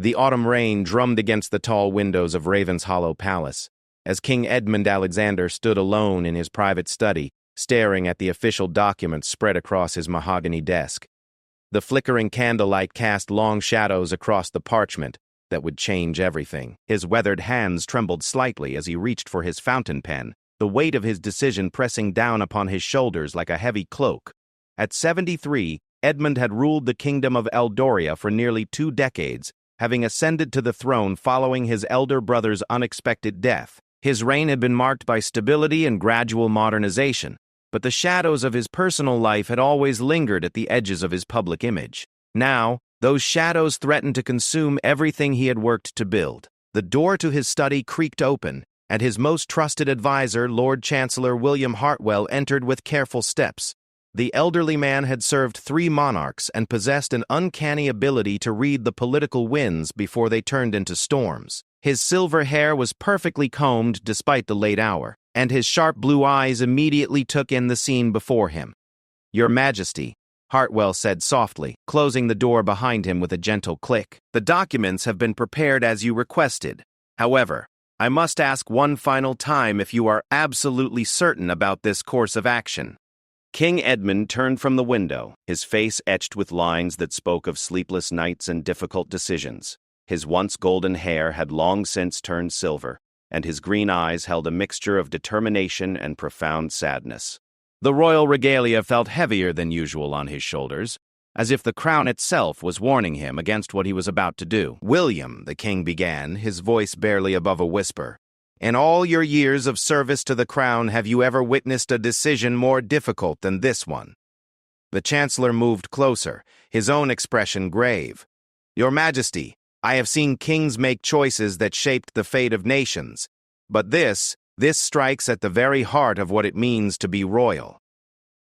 The autumn rain drummed against the tall windows of Ravenshollow Palace, as King Edmund Alexander stood alone in his private study, staring at the official documents spread across his mahogany desk. The flickering candlelight cast long shadows across the parchment that would change everything. His weathered hands trembled slightly as he reached for his fountain pen, the weight of his decision pressing down upon his shoulders like a heavy cloak. At 73, Edmund had ruled the kingdom of Eldoria for nearly 2 decades, having ascended to the throne following his elder brother's unexpected death. His reign had been marked by stability and gradual modernization, but the shadows of his personal life had always lingered at the edges of his public image. Now, those shadows threatened to consume everything he had worked to build. The door to his study creaked open, and his most trusted advisor, Lord Chancellor William Hartwell, entered with careful steps. The elderly man had served 3 monarchs and possessed an uncanny ability to read the political winds before they turned into storms. His silver hair was perfectly combed despite the late hour, and his sharp blue eyes immediately took in the scene before him. "Your Majesty," Hartwell said softly, closing the door behind him with a gentle click. "The documents have been prepared as you requested. However, I must ask one final time if you are absolutely certain about this course of action." King Edmund turned from the window, his face etched with lines that spoke of sleepless nights and difficult decisions. His once golden hair had long since turned silver, and his green eyes held a mixture of determination and profound sadness. The royal regalia felt heavier than usual on his shoulders, as if the crown itself was warning him against what he was about to do. "William," the king began, his voice barely above a whisper, "in all your years of service to the crown, have you ever witnessed a decision more difficult than this one?" The chancellor moved closer, his own expression grave. "Your Majesty, I have seen kings make choices that shaped the fate of nations, but this strikes at the very heart of what it means to be royal.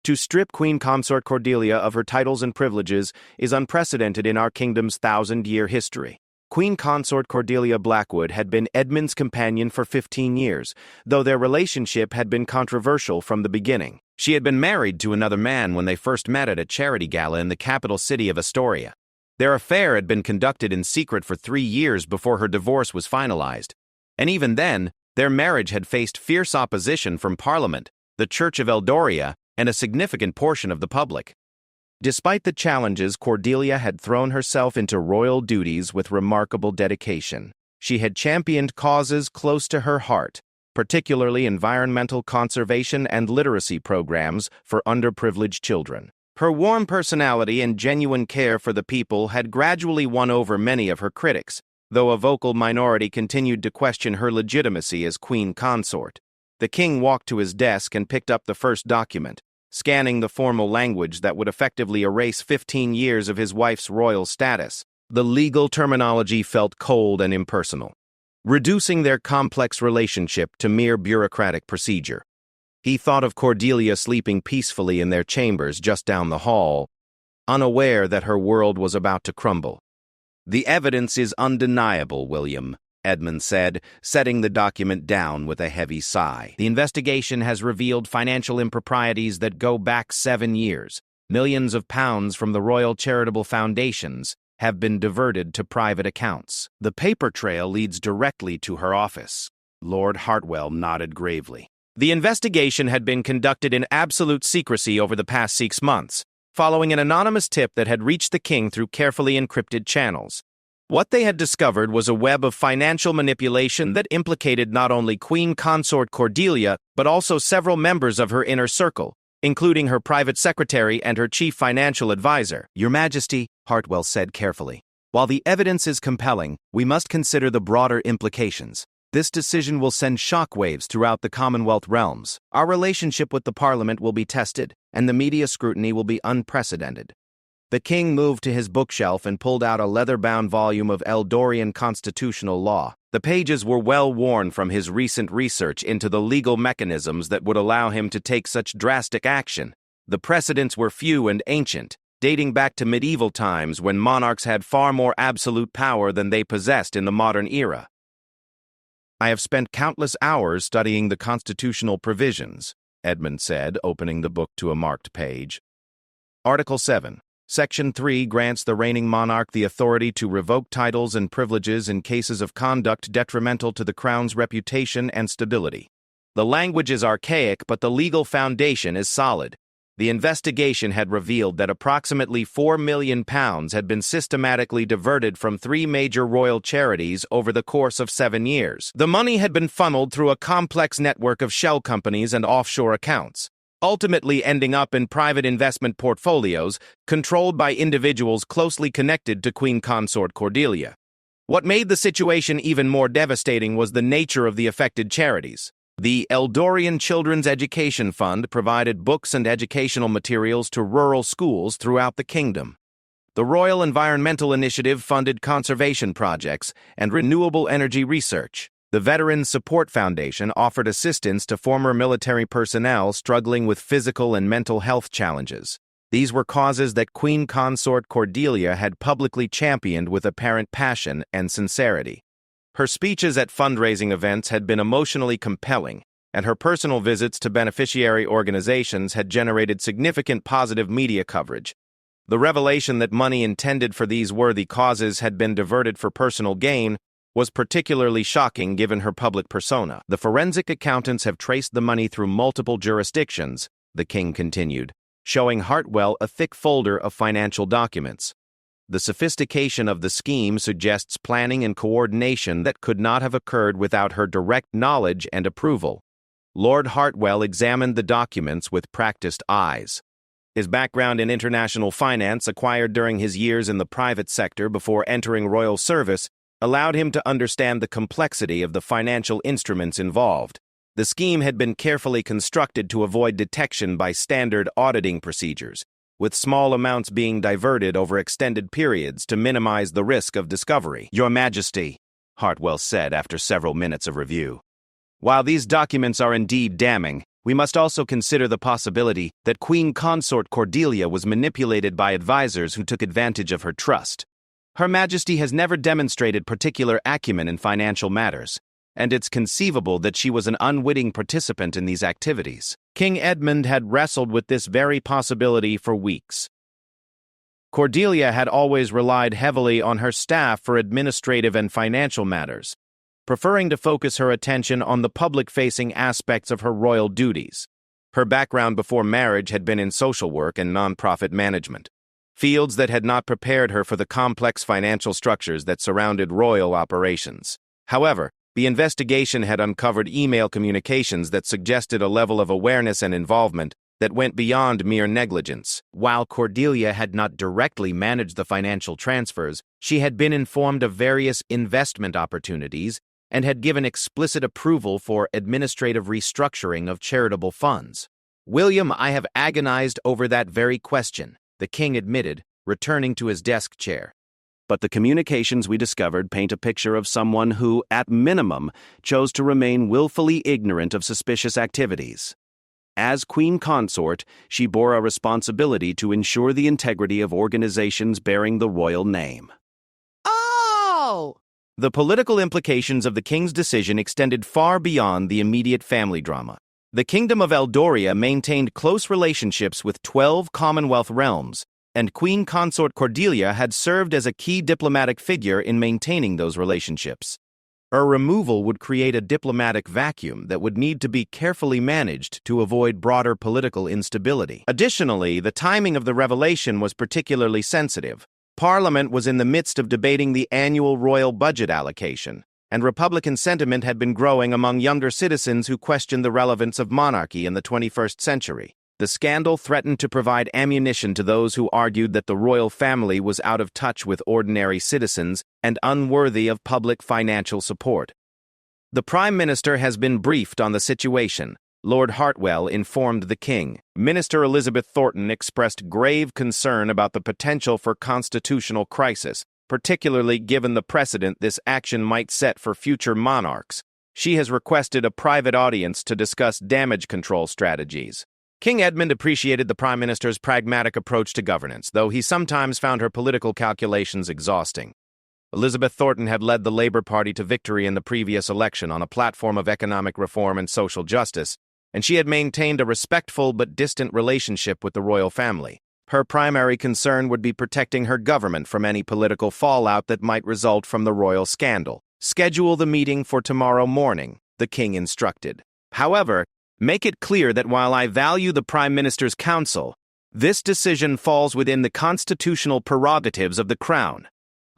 To strip Queen Consort Cordelia of her titles and privileges is unprecedented in our kingdom's 1,000-year history. Queen Consort Cordelia Blackwood had been Edmund's companion for 15 years, though their relationship had been controversial from the beginning. She had been married to another man when they first met at a charity gala in the capital city of Astoria. Their affair had been conducted in secret for 3 years before her divorce was finalized. And even then, their marriage had faced fierce opposition from Parliament, the Church of Eldoria, and a significant portion of the public. Despite the challenges, Cordelia had thrown herself into royal duties with remarkable dedication. She had championed causes close to her heart, particularly environmental conservation and literacy programs for underprivileged children. Her warm personality and genuine care for the people had gradually won over many of her critics, though a vocal minority continued to question her legitimacy as queen consort. The king walked to his desk and picked up the first document, scanning the formal language that would effectively erase 15 years of his wife's royal status. The legal terminology felt cold and impersonal, reducing their complex relationship to mere bureaucratic procedure. He thought of Cordelia sleeping peacefully in their chambers just down the hall, unaware that her world was about to crumble. "The evidence is undeniable, William," Edmund said, setting the document down with a heavy sigh. "The investigation has revealed financial improprieties that go back 7 years. Millions of pounds from the Royal Charitable Foundations have been diverted to private accounts. The paper trail leads directly to her office." Lord Hartwell nodded gravely. "The investigation had been conducted in absolute secrecy over the past 6 months, following an anonymous tip that had reached the king through carefully encrypted channels. What they had discovered was a web of financial manipulation that implicated not only Queen Consort Cordelia, but also several members of her inner circle, including her private secretary and her chief financial advisor." "Your Majesty," Hartwell said carefully, "while the evidence is compelling, we must consider the broader implications. This decision will send shockwaves throughout the Commonwealth realms. Our relationship with the Parliament will be tested, and the media scrutiny will be unprecedented." The king moved to his bookshelf and pulled out a leather-bound volume of Eldorian constitutional law. The pages were well worn from his recent research into the legal mechanisms that would allow him to take such drastic action. The precedents were few and ancient, dating back to medieval times when monarchs had far more absolute power than they possessed in the modern era. "I have spent countless hours studying the constitutional provisions," Edmund said, opening the book to a marked page. "Article 7. Section 3 grants the reigning monarch the authority to revoke titles and privileges in cases of conduct detrimental to the crown's reputation and stability. The language is archaic, but the legal foundation is solid. The investigation had revealed that approximately £4 million had been systematically diverted from 3 major royal charities over the course of 7 years. The money had been funneled through a complex network of shell companies and offshore accounts, ultimately ending up in private investment portfolios controlled by individuals closely connected to Queen Consort Cordelia. What made the situation even more devastating was the nature of the affected charities. The Eldorian Children's Education Fund provided books and educational materials to rural schools throughout the kingdom. The Royal Environmental Initiative funded conservation projects and renewable energy research. The Veterans Support Foundation offered assistance to former military personnel struggling with physical and mental health challenges. These were causes that Queen Consort Cordelia had publicly championed with apparent passion and sincerity. Her speeches at fundraising events had been emotionally compelling, and her personal visits to beneficiary organizations had generated significant positive media coverage. The revelation that money intended for these worthy causes had been diverted for personal gain was particularly shocking given her public persona. The forensic accountants have traced the money through multiple jurisdictions, the king continued, showing Hartwell a thick folder of financial documents. The sophistication of the scheme suggests planning and coordination that could not have occurred without her direct knowledge and approval. Lord Hartwell examined the documents with practiced eyes. His background in international finance, acquired during his years in the private sector before entering royal service, allowed him to understand the complexity of the financial instruments involved. The scheme had been carefully constructed to avoid detection by standard auditing procedures, with small amounts being diverted over extended periods to minimize the risk of discovery. "Your Majesty," Hartwell said after several minutes of review, "while these documents are indeed damning, we must also consider the possibility that Queen Consort Cordelia was manipulated by advisors who took advantage of her trust. Her Majesty has never demonstrated particular acumen in financial matters, and it's conceivable that she was an unwitting participant in these activities." King Edmund had wrestled with this very possibility for weeks. Cordelia had always relied heavily on her staff for administrative and financial matters, preferring to focus her attention on the public-facing aspects of her royal duties. Her background before marriage had been in social work and nonprofit management, fields that had not prepared her for the complex financial structures that surrounded royal operations. However, the investigation had uncovered email communications that suggested a level of awareness and involvement that went beyond mere negligence. While Cordelia had not directly managed the financial transfers, she had been informed of various investment opportunities and had given explicit approval for administrative restructuring of charitable funds. "William, I have agonized over that very question," the king admitted, returning to his desk chair. "But the communications we discovered paint a picture of someone who, at minimum, chose to remain willfully ignorant of suspicious activities. As Queen Consort, she bore a responsibility to ensure the integrity of organizations bearing the royal name." Oh! The political implications of the king's decision extended far beyond the immediate family drama. The Kingdom of Eldoria maintained close relationships with 12 Commonwealth realms, and Queen Consort Cordelia had served as a key diplomatic figure in maintaining those relationships. Her removal would create a diplomatic vacuum that would need to be carefully managed to avoid broader political instability. Additionally, the timing of the revelation was particularly sensitive. Parliament was in the midst of debating the annual royal budget allocation, and Republican sentiment had been growing among younger citizens who questioned the relevance of monarchy in the 21st century. The scandal threatened to provide ammunition to those who argued that the royal family was out of touch with ordinary citizens and unworthy of public financial support. "The Prime Minister has been briefed on the situation," Lord Hartwell informed the king. Minister Elizabeth Thornton expressed grave concern about the potential for constitutional crisis, particularly given the precedent this action might set for future monarchs. She has requested a private audience to discuss damage control strategies. King Edmund appreciated the Prime Minister's pragmatic approach to governance, though he sometimes found her political calculations exhausting. Elizabeth Thornton had led the Labour Party to victory in the previous election on a platform of economic reform and social justice, and she had maintained a respectful but distant relationship with the royal family. Her primary concern would be protecting her government from any political fallout that might result from the royal scandal. Schedule the meeting for tomorrow morning, the king instructed. However, make it clear that while I value the Prime Minister's counsel, this decision falls within the constitutional prerogatives of the Crown.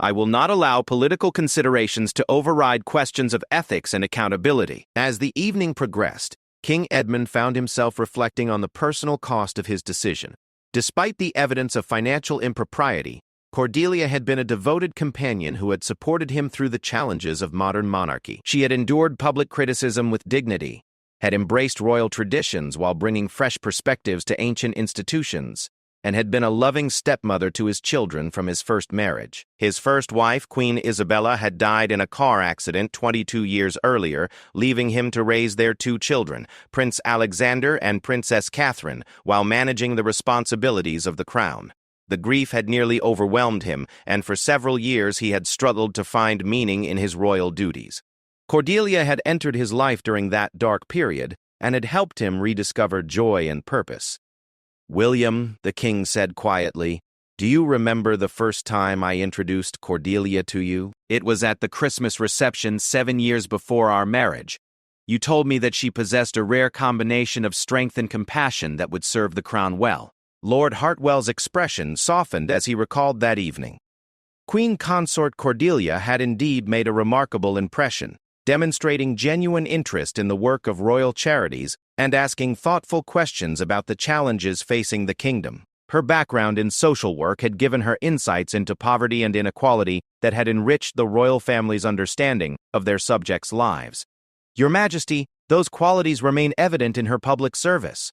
I will not allow political considerations to override questions of ethics and accountability. As the evening progressed, King Edmund found himself reflecting on the personal cost of his decision. Despite the evidence of financial impropriety, Cordelia had been a devoted companion who had supported him through the challenges of modern monarchy. She had endured public criticism with dignity, had embraced royal traditions while bringing fresh perspectives to ancient institutions, and had been a loving stepmother to his children from his first marriage. His first wife, Queen Isabella, had died in a car accident 22 years earlier, leaving him to raise their two children, Prince Alexander and Princess Catherine, while managing the responsibilities of the crown. The grief had nearly overwhelmed him, and for several years he had struggled to find meaning in his royal duties. Cordelia had entered his life during that dark period and had helped him rediscover joy and purpose. "William," the king said quietly, "do you remember the first time I introduced Cordelia to you? It was at the Christmas reception 7 years before our marriage. You told me that she possessed a rare combination of strength and compassion that would serve the crown well." Lord Hartwell's expression softened as he recalled that evening. Queen Consort Cordelia had indeed made a remarkable impression, demonstrating genuine interest in the work of royal charities and asking thoughtful questions about the challenges facing the kingdom. Her background in social work had given her insights into poverty and inequality that had enriched the royal family's understanding of their subjects' lives. "Your Majesty, those qualities remain evident in her public service,"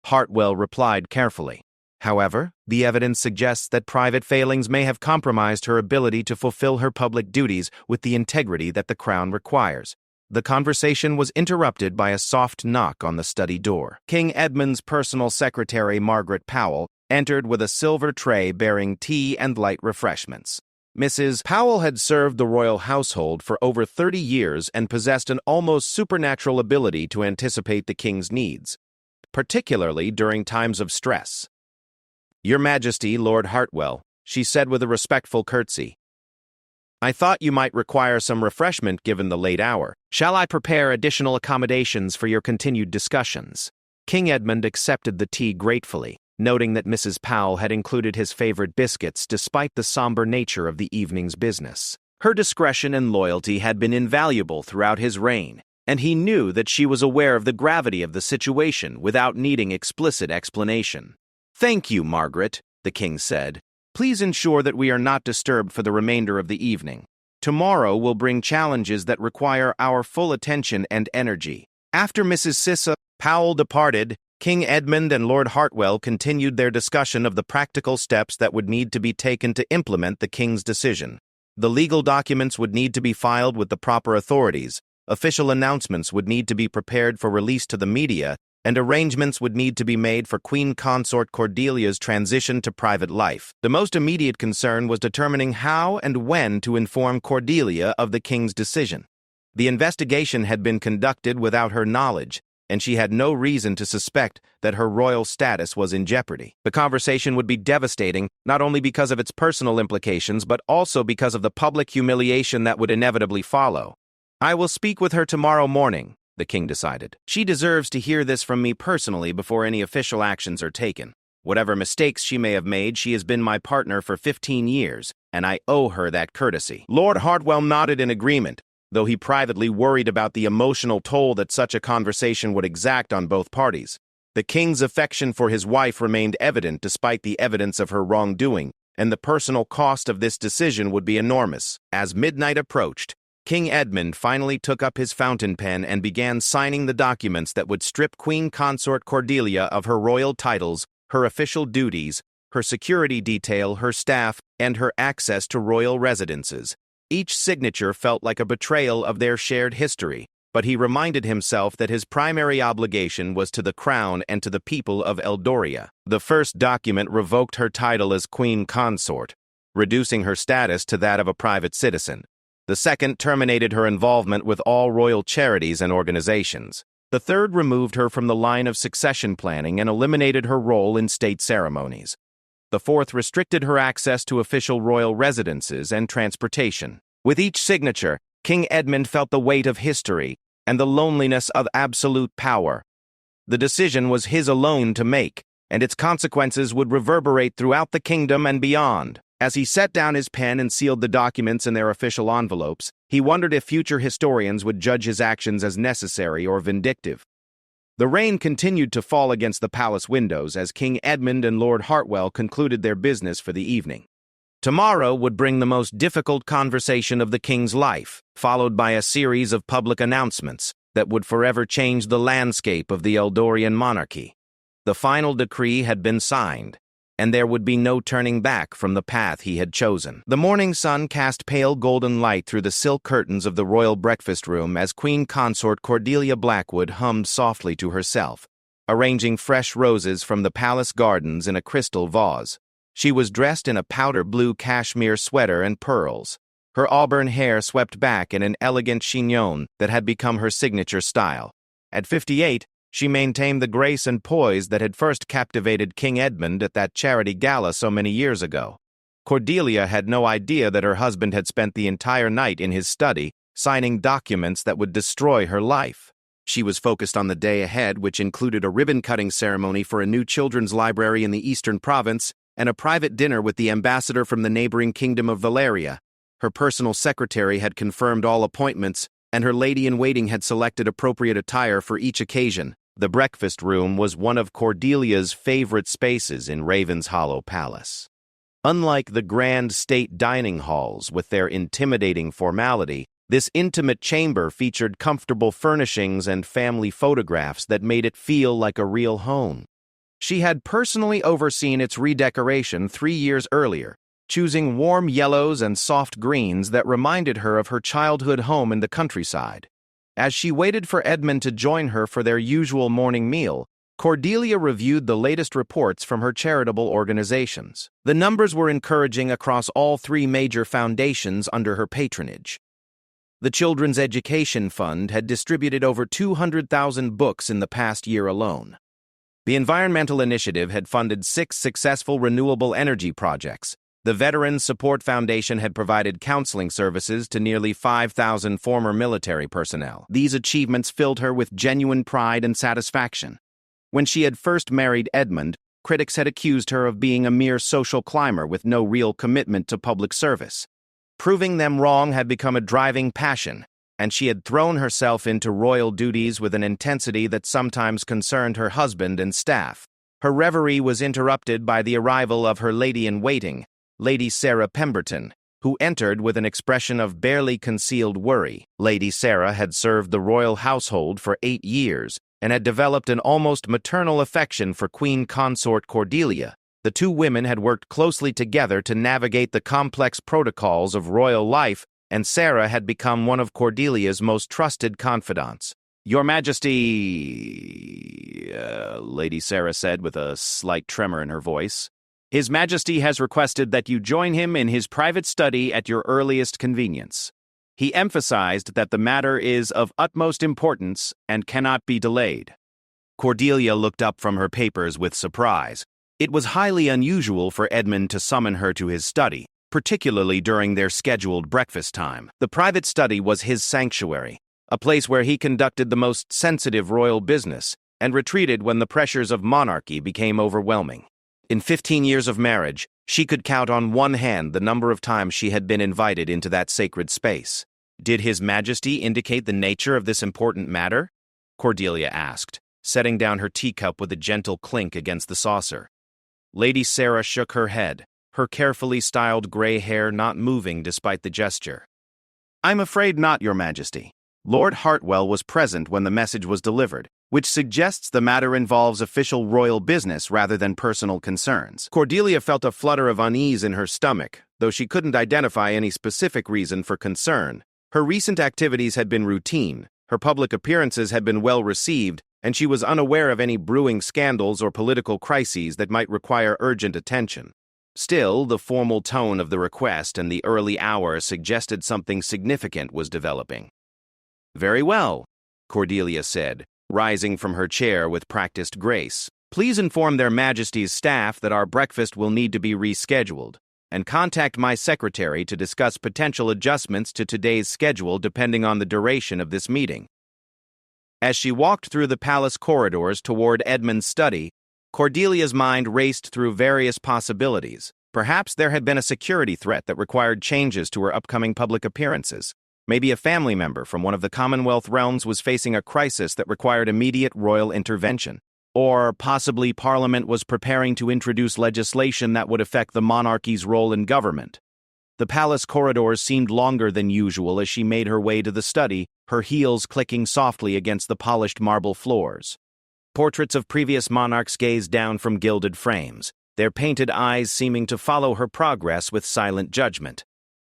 Hartwell replied carefully. "However, the evidence suggests that private failings may have compromised her ability to fulfill her public duties with the integrity that the crown requires." The conversation was interrupted by a soft knock on the study door. King Edmund's personal secretary, Margaret Powell, entered with a silver tray bearing tea and light refreshments. Mrs. Powell had served the royal household for over 30 years and possessed an almost supernatural ability to anticipate the king's needs, particularly during times of stress. "Your Majesty, Lord Hartwell," she said with a respectful curtsy. "I thought you might require some refreshment given the late hour. Shall I prepare additional accommodations for your continued discussions?" King Edmund accepted the tea gratefully, noting that Mrs. Powell had included his favorite biscuits despite the somber nature of the evening's business. Her discretion and loyalty had been invaluable throughout his reign, and he knew that she was aware of the gravity of the situation without needing explicit explanation. "Thank you, Margaret," the king said. "Please ensure that we are not disturbed for the remainder of the evening. Tomorrow will bring challenges that require our full attention and energy." After Mrs. Sissa Powell departed, King Edmund and Lord Hartwell continued their discussion of the practical steps that would need to be taken to implement the king's decision. The legal documents would need to be filed with the proper authorities, official announcements would need to be prepared for release to the media, and arrangements would need to be made for Queen Consort Cordelia's transition to private life. The most immediate concern was determining how and when to inform Cordelia of the king's decision. The investigation had been conducted without her knowledge, and she had no reason to suspect that her royal status was in jeopardy. The conversation would be devastating, not only because of its personal implications, but also because of the public humiliation that would inevitably follow. "I will speak with her tomorrow morning," the king decided. "She deserves to hear this from me personally before any official actions are taken. Whatever mistakes she may have made, she has been my partner for 15 years, and I owe her that courtesy." Lord Hartwell nodded in agreement, though he privately worried about the emotional toll that such a conversation would exact on both parties. The king's affection for his wife remained evident despite the evidence of her wrongdoing, and the personal cost of this decision would be enormous. As midnight approached, King Edmund finally took up his fountain pen and began signing the documents that would strip Queen Consort Cordelia of her royal titles, her official duties, her security detail, her staff, and her access to royal residences. Each signature felt like a betrayal of their shared history, but he reminded himself that his primary obligation was to the crown and to the people of Eldoria. The first document revoked her title as Queen Consort, reducing her status to that of a private citizen. The second terminated her involvement with all royal charities and organizations. The third removed her from the line of succession planning and eliminated her role in state ceremonies. The fourth restricted her access to official royal residences and transportation. With each signature, King Edmund felt the weight of history and the loneliness of absolute power. The decision was his alone to make, and its consequences would reverberate throughout the kingdom and beyond. As he set down his pen and sealed the documents in their official envelopes, he wondered if future historians would judge his actions as necessary or vindictive. The rain continued to fall against the palace windows as King Edmund and Lord Hartwell concluded their business for the evening. Tomorrow would bring the most difficult conversation of the king's life, followed by a series of public announcements that would forever change the landscape of the Eldorian monarchy. The final decree had been signed, and there would be no turning back from the path he had chosen. The morning sun cast pale golden light through the silk curtains of the royal breakfast room as Queen Consort Cordelia Blackwood hummed softly to herself, arranging fresh roses from the palace gardens in a crystal vase. She was dressed in a powder blue cashmere sweater and pearls, her auburn hair swept back in an elegant chignon that had become her signature style. At 58, she maintained the grace and poise that had first captivated King Edmund at that charity gala so many years ago. Cordelia had no idea that her husband had spent the entire night in his study, signing documents that would destroy her life. She was focused on the day ahead, which included a ribbon-cutting ceremony for a new children's library in the Eastern Province and a private dinner with the ambassador from the neighboring kingdom of Valeria. Her personal secretary had confirmed all appointments, and her lady-in-waiting had selected appropriate attire for each occasion. The breakfast room was one of Cordelia's favorite spaces in Raven's Hollow Palace. Unlike the grand state dining halls with their intimidating formality, this intimate chamber featured comfortable furnishings and family photographs that made it feel like a real home. She had personally overseen its redecoration 3 years earlier, choosing warm yellows and soft greens that reminded her of her childhood home in the countryside. As she waited for Edmund to join her for their usual morning meal, Cordelia reviewed the latest reports from her charitable organizations. The numbers were encouraging across all 3 major foundations under her patronage. The Children's Education Fund had distributed over 200,000 books in the past year alone. The Environmental Initiative had funded 6 successful renewable energy projects. The Veterans Support Foundation had provided counseling services to nearly 5,000 former military personnel. These achievements filled her with genuine pride and satisfaction. When she had first married Edmund, critics had accused her of being a mere social climber with no real commitment to public service. Proving them wrong had become a driving passion, and she had thrown herself into royal duties with an intensity that sometimes concerned her husband and staff. Her reverie was interrupted by the arrival of her lady-in-waiting, Lady Sarah Pemberton, who entered with an expression of barely concealed worry. Lady Sarah had served the royal household for 8 years and had developed an almost maternal affection for Queen Consort Cordelia. The 2 women had worked closely together to navigate the complex protocols of royal life, and Sarah had become one of Cordelia's most trusted confidants. "Your Majesty," Lady Sarah said with a slight tremor in her voice. "His Majesty has requested that you join him in his private study at your earliest convenience. He emphasized that the matter is of utmost importance and cannot be delayed." Cordelia looked up from her papers with surprise. It was highly unusual for Edmund to summon her to his study, particularly during their scheduled breakfast time. The private study was his sanctuary, a place where he conducted the most sensitive royal business and retreated when the pressures of monarchy became overwhelming. In 15 years of marriage, she could count on one hand the number of times she had been invited into that sacred space. "Did His Majesty indicate the nature of this important matter?" Cordelia asked, setting down her teacup with a gentle clink against the saucer. Lady Sarah shook her head, her carefully styled gray hair not moving despite the gesture. "I'm afraid not, Your Majesty. Lord Hartwell was present when the message was delivered, which suggests the matter involves official royal business rather than personal concerns." Cordelia felt a flutter of unease in her stomach, though she couldn't identify any specific reason for concern. Her recent activities had been routine, her public appearances had been well received, and she was unaware of any brewing scandals or political crises that might require urgent attention. Still, the formal tone of the request and the early hour suggested something significant was developing. "Very well," Cordelia said, rising from her chair with practiced grace. Please inform their Majesty's staff that our breakfast will need to be rescheduled, and contact my secretary to discuss potential adjustments to today's schedule depending on the duration of this meeting. As she walked through the palace corridors toward Edmund's study, Cordelia's mind raced through various possibilities. Perhaps there had been a security threat that required changes to her upcoming public appearances. Maybe a family member from one of the Commonwealth realms was facing a crisis that required immediate royal intervention. Or possibly Parliament was preparing to introduce legislation that would affect the monarchy's role in government. The palace corridors seemed longer than usual as she made her way to the study, her heels clicking softly against the polished marble floors. Portraits of previous monarchs gazed down from gilded frames, their painted eyes seeming to follow her progress with silent judgment.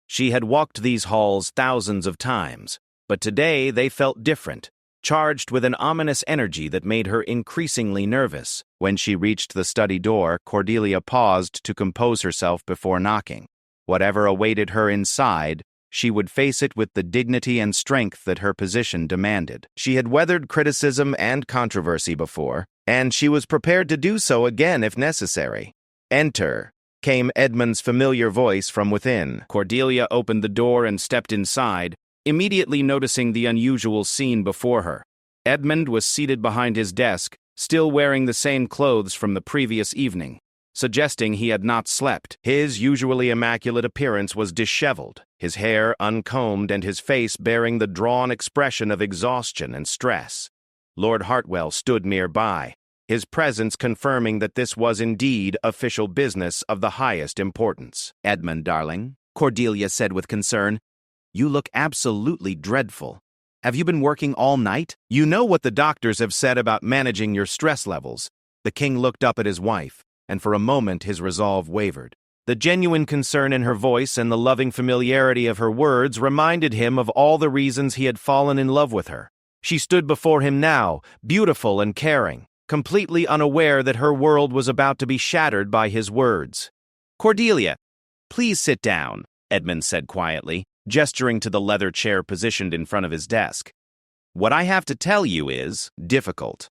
She had walked these halls thousands of times, but today they felt different, charged with an ominous energy that made her increasingly nervous. When she reached the study door, Cordelia paused to compose herself before knocking. Whatever awaited her inside, she would face it with the dignity and strength that her position demanded. She had weathered criticism and controversy before, and she was prepared to do so again if necessary. "Enter," came Edmund's familiar voice from within. Cordelia opened the door and stepped inside, immediately noticing the unusual scene before her. Edmund was seated behind his desk, still wearing the same clothes from the previous evening, suggesting he had not slept. His usually immaculate appearance was disheveled, his hair uncombed and his face bearing the drawn expression of exhaustion and stress. Lord Hartwell stood nearby, his presence confirming that this was indeed official business of the highest importance. "Edmund, darling," Cordelia said with concern, "you look absolutely dreadful. Have you been working all night? You know what the doctors have said about managing your stress levels." The king looked up at his wife, and for a moment his resolve wavered. The genuine concern in her voice and the loving familiarity of her words reminded him of all the reasons he had fallen in love with her. She stood before him now, beautiful and caring, completely unaware that her world was about to be shattered by his words. "Cordelia, please sit down," Edmund said quietly, gesturing to the leather chair positioned in front of his desk. "What I have to tell you is difficult."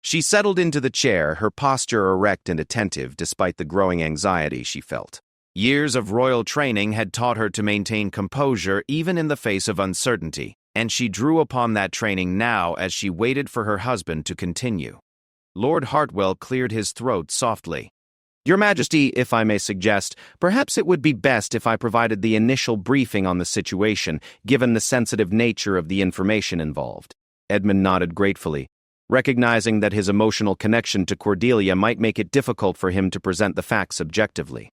She settled into the chair, her posture erect and attentive despite the growing anxiety she felt. Years of royal training had taught her to maintain composure even in the face of uncertainty, and she drew upon that training now as she waited for her husband to continue. Lord Hartwell cleared his throat softly. "Your Majesty, if I may suggest, perhaps it would be best if I provided the initial briefing on the situation, given the sensitive nature of the information involved." Edmund nodded gratefully, recognizing that his emotional connection to Cordelia might make it difficult for him to present the facts objectively.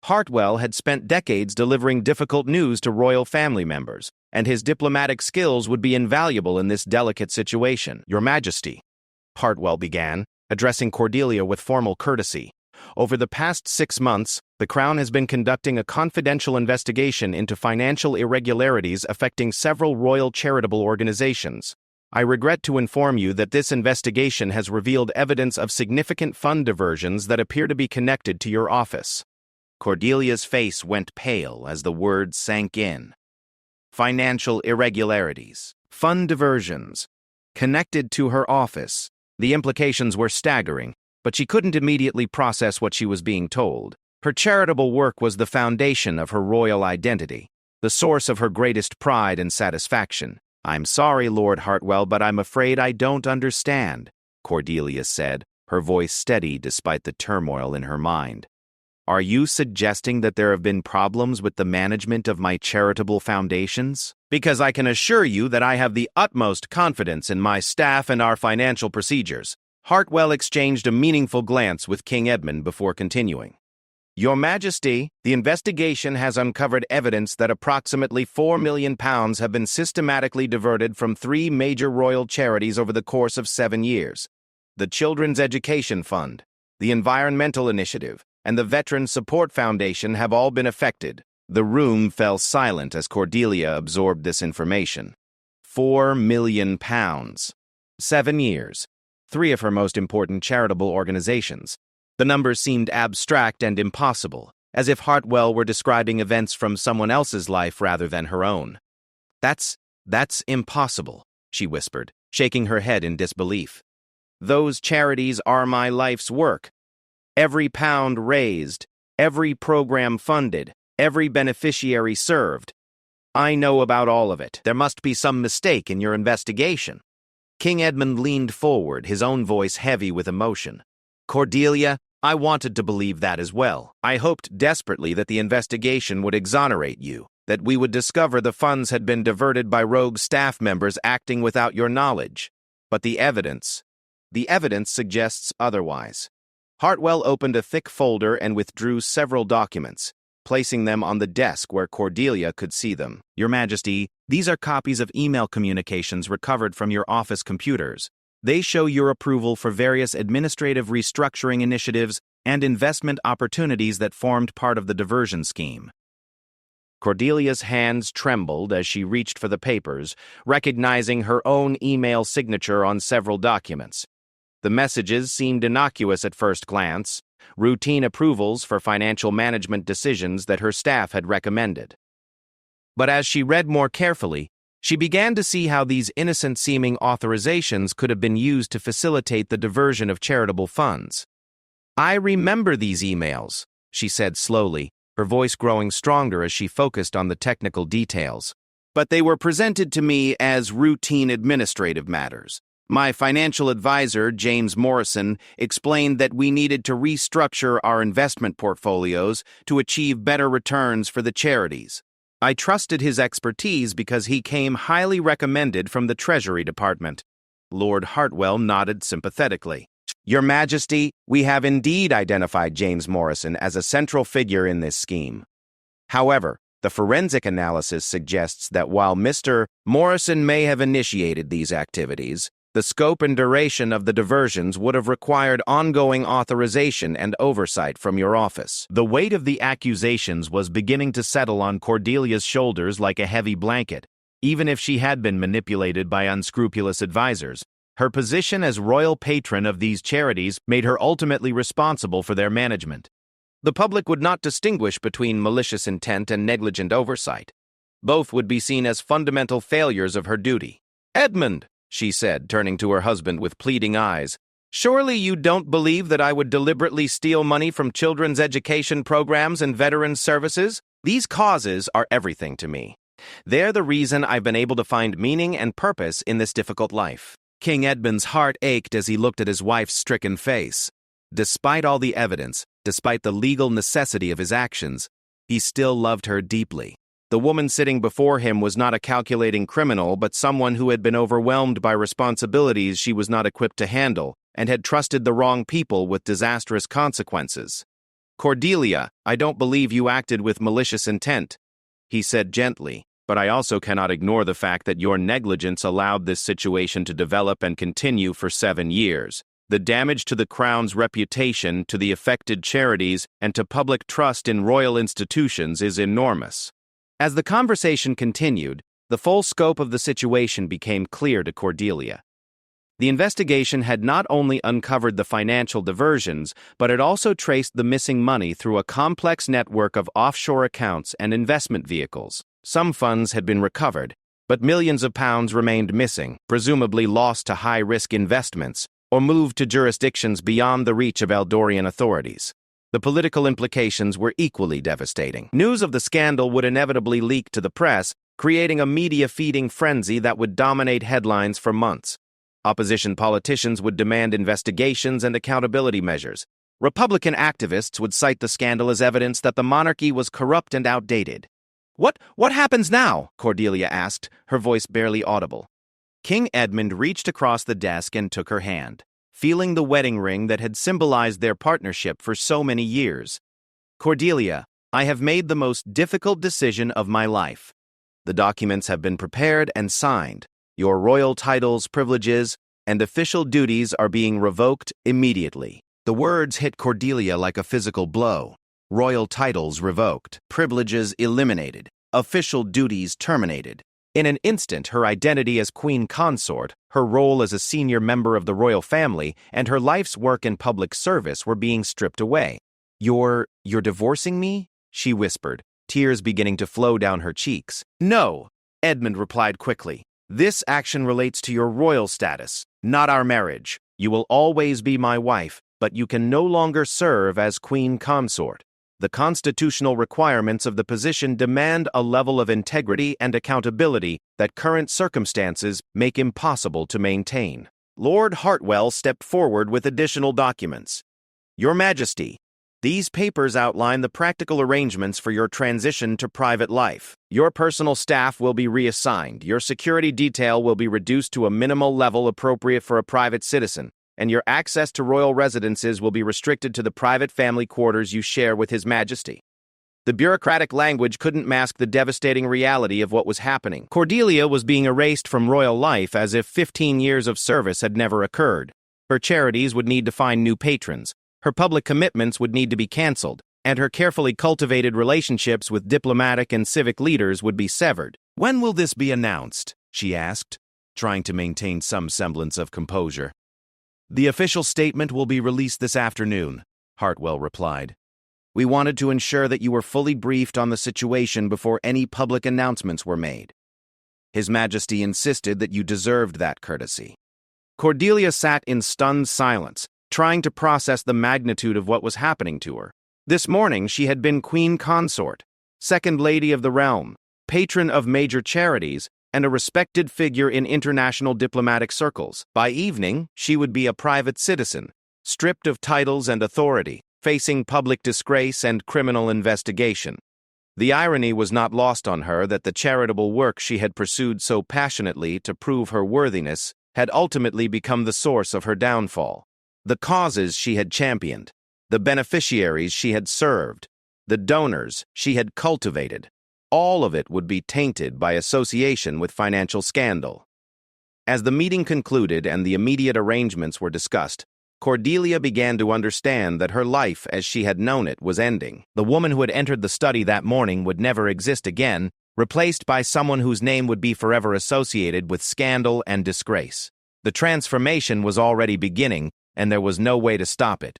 Hartwell had spent decades delivering difficult news to royal family members, and his diplomatic skills would be invaluable in this delicate situation. "Your Majesty," Hartwell began, addressing Cordelia with formal courtesy. "Over the past 6 months, the Crown has been conducting a confidential investigation into financial irregularities affecting several royal charitable organizations. I regret to inform you that this investigation has revealed evidence of significant fund diversions that appear to be connected to your office." Cordelia's face went pale as the words sank in. Financial irregularities, fund diversions, connected to her office. The implications were staggering, but she couldn't immediately process what she was being told. Her charitable work was the foundation of her royal identity, the source of her greatest pride and satisfaction. "I'm sorry, Lord Hartwell, but I'm afraid I don't understand," Cordelia said, her voice steady despite the turmoil in her mind. "Are you suggesting that there have been problems with the management of my charitable foundations? Because I can assure you that I have the utmost confidence in my staff and our financial procedures." Hartwell exchanged a meaningful glance with King Edmund before continuing. "Your Majesty, the investigation has uncovered evidence that approximately £4 million have been systematically diverted from 3 major royal charities over the course of 7 years. The Children's Education Fund, the Environmental Initiative, and the Veteran Support Foundation have all been affected." The room fell silent as Cordelia absorbed this information. £4 million. 7 years. 3 of her most important charitable organizations. The numbers seemed abstract and impossible, as if Hartwell were describing events from someone else's life rather than her own. That's impossible," she whispered, shaking her head in disbelief. Those charities are my life's work. Every pound raised, every program funded, every beneficiary served. I know about all of it. There must be some mistake in your investigation." King Edmund leaned forward, his own voice heavy with emotion. "Cordelia, I wanted to believe that as well. I hoped desperately that the investigation would exonerate you, that we would discover the funds had been diverted by rogue staff members acting without your knowledge. But the evidence suggests otherwise." Hartwell opened a thick folder and withdrew several documents, placing them on the desk where Cordelia could see them. "Your Majesty, these are copies of email communications recovered from your office computers. They show your approval for various administrative restructuring initiatives and investment opportunities that formed part of the diversion scheme." Cordelia's hands trembled as she reached for the papers, recognizing her own email signature on several documents. The messages seemed innocuous at first glance, routine approvals for financial management decisions that her staff had recommended. But as she read more carefully, she began to see how these innocent-seeming authorizations could have been used to facilitate the diversion of charitable funds. "I remember these emails," she said slowly, her voice growing stronger as she focused on the technical details. "But they were presented to me as routine administrative matters. My financial advisor, James Morrison, explained that we needed to restructure our investment portfolios to achieve better returns for the charities. I trusted his expertise because he came highly recommended from the Treasury Department." Lord Hartwell nodded sympathetically. "Your Majesty, we have indeed identified James Morrison as a central figure in this scheme. However, the forensic analysis suggests that while Mr. Morrison may have initiated these activities, the scope and duration of the diversions would have required ongoing authorization and oversight from your office." The weight of the accusations was beginning to settle on Cordelia's shoulders like a heavy blanket. Even if she had been manipulated by unscrupulous advisors, her position as royal patron of these charities made her ultimately responsible for their management. The public would not distinguish between malicious intent and negligent oversight. Both would be seen as fundamental failures of her duty. "Edmund," she said, turning to her husband with pleading eyes, "surely you don't believe that I would deliberately steal money from children's education programs and veterans services? These causes are everything to me. They're the reason I've been able to find meaning and purpose in this difficult life." King Edmund's heart ached as he looked at his wife's stricken face. Despite all the evidence, despite the legal necessity of his actions, he still loved her deeply. The woman sitting before him was not a calculating criminal, but someone who had been overwhelmed by responsibilities she was not equipped to handle, and had trusted the wrong people with disastrous consequences. "Cordelia, I don't believe you acted with malicious intent," he said gently, "but I also cannot ignore the fact that your negligence allowed this situation to develop and continue for 7 years. The damage to the Crown's reputation, to the affected charities, and to public trust in royal institutions is enormous." As the conversation continued, the full scope of the situation became clear to Cordelia. The investigation had not only uncovered the financial diversions, but it also traced the missing money through a complex network of offshore accounts and investment vehicles. Some funds had been recovered, but millions of pounds remained missing, presumably lost to high-risk investments, or moved to jurisdictions beyond the reach of Eldorian authorities. The political implications were equally devastating. News of the scandal would inevitably leak to the press, creating a media-feeding frenzy that would dominate headlines for months. Opposition politicians would demand investigations and accountability measures. Republican activists would cite the scandal as evidence that the monarchy was corrupt and outdated. What happens now?" Cordelia asked, her voice barely audible. King Edmund reached across the desk and took her hand, feeling the wedding ring that had symbolized their partnership for so many years. "Cordelia, I have made the most difficult decision of my life. The documents have been prepared and signed. Your royal titles, privileges, and official duties are being revoked immediately." The words hit Cordelia like a physical blow. Royal titles revoked, privileges eliminated, official duties terminated. In an instant, her identity as queen consort, her role as a senior member of the royal family, and her life's work in public service were being stripped away. You're divorcing me?" she whispered, tears beginning to flow down her cheeks. "No," Edmund replied quickly. "This action relates to your royal status, not our marriage. You will always be my wife, but you can no longer serve as queen consort. The constitutional requirements of the position demand a level of integrity and accountability that current circumstances make impossible to maintain. Lord Hartwell stepped forward with additional documents. Your Majesty, these papers outline the practical arrangements for your transition to private life. Your personal staff will be reassigned, your security detail will be reduced to a minimal level appropriate for a private citizen, and your access to royal residences will be restricted to the private family quarters you share with His Majesty. The bureaucratic language couldn't mask the devastating reality of what was happening. Cordelia was being erased from royal life as if 15 years of service had never occurred. Her charities would need to find new patrons, her public commitments would need to be canceled, and her carefully cultivated relationships with diplomatic and civic leaders would be severed. When will this be announced? She asked, trying to maintain some semblance of composure. The official statement will be released this afternoon, Hartwell replied. We wanted to ensure that you were fully briefed on the situation before any public announcements were made. His Majesty insisted that you deserved that courtesy. Cordelia sat in stunned silence, trying to process the magnitude of what was happening to her. This morning she had been queen consort, second lady of the realm, patron of major charities, and a respected figure in international diplomatic circles. By evening, she would be a private citizen, stripped of titles and authority, facing public disgrace and criminal investigation. The irony was not lost on her that the charitable work she had pursued so passionately to prove her worthiness had ultimately become the source of her downfall. The causes she had championed, the beneficiaries she had served, the donors she had cultivated, all of it would be tainted by association with financial scandal. As the meeting concluded and the immediate arrangements were discussed, Cordelia began to understand that her life as she had known it was ending. The woman who had entered the study that morning would never exist again, replaced by someone whose name would be forever associated with scandal and disgrace. The transformation was already beginning, and there was no way to stop it.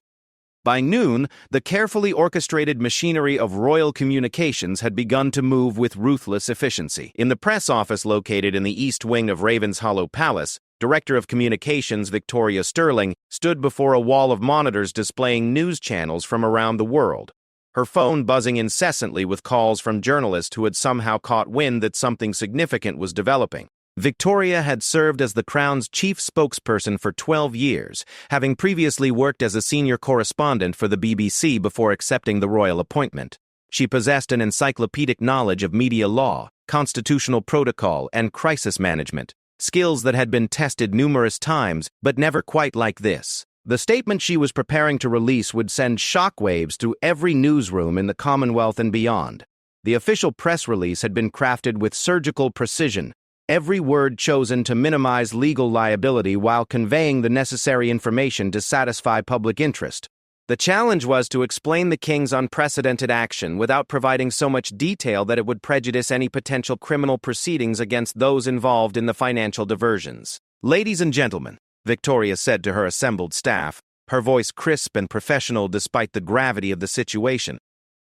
By noon, the carefully orchestrated machinery of royal communications had begun to move with ruthless efficiency. In the press office located in the east wing of Ravenshollow Palace, Director of Communications Victoria Sterling stood before a wall of monitors displaying news channels from around the world, her phone buzzing incessantly with calls from journalists who had somehow caught wind that something significant was developing. Victoria had served as the Crown's chief spokesperson for 12 years, having previously worked as a senior correspondent for the BBC before accepting the royal appointment. She possessed an encyclopedic knowledge of media law, constitutional protocol, and crisis management, skills that had been tested numerous times, but never quite like this. The statement she was preparing to release would send shockwaves through every newsroom in the Commonwealth and beyond. The official press release had been crafted with surgical precision, every word chosen to minimize legal liability while conveying the necessary information to satisfy public interest. The challenge was to explain the king's unprecedented action without providing so much detail that it would prejudice any potential criminal proceedings against those involved in the financial diversions. Ladies and gentlemen, Victoria said to her assembled staff, her voice crisp and professional despite the gravity of the situation.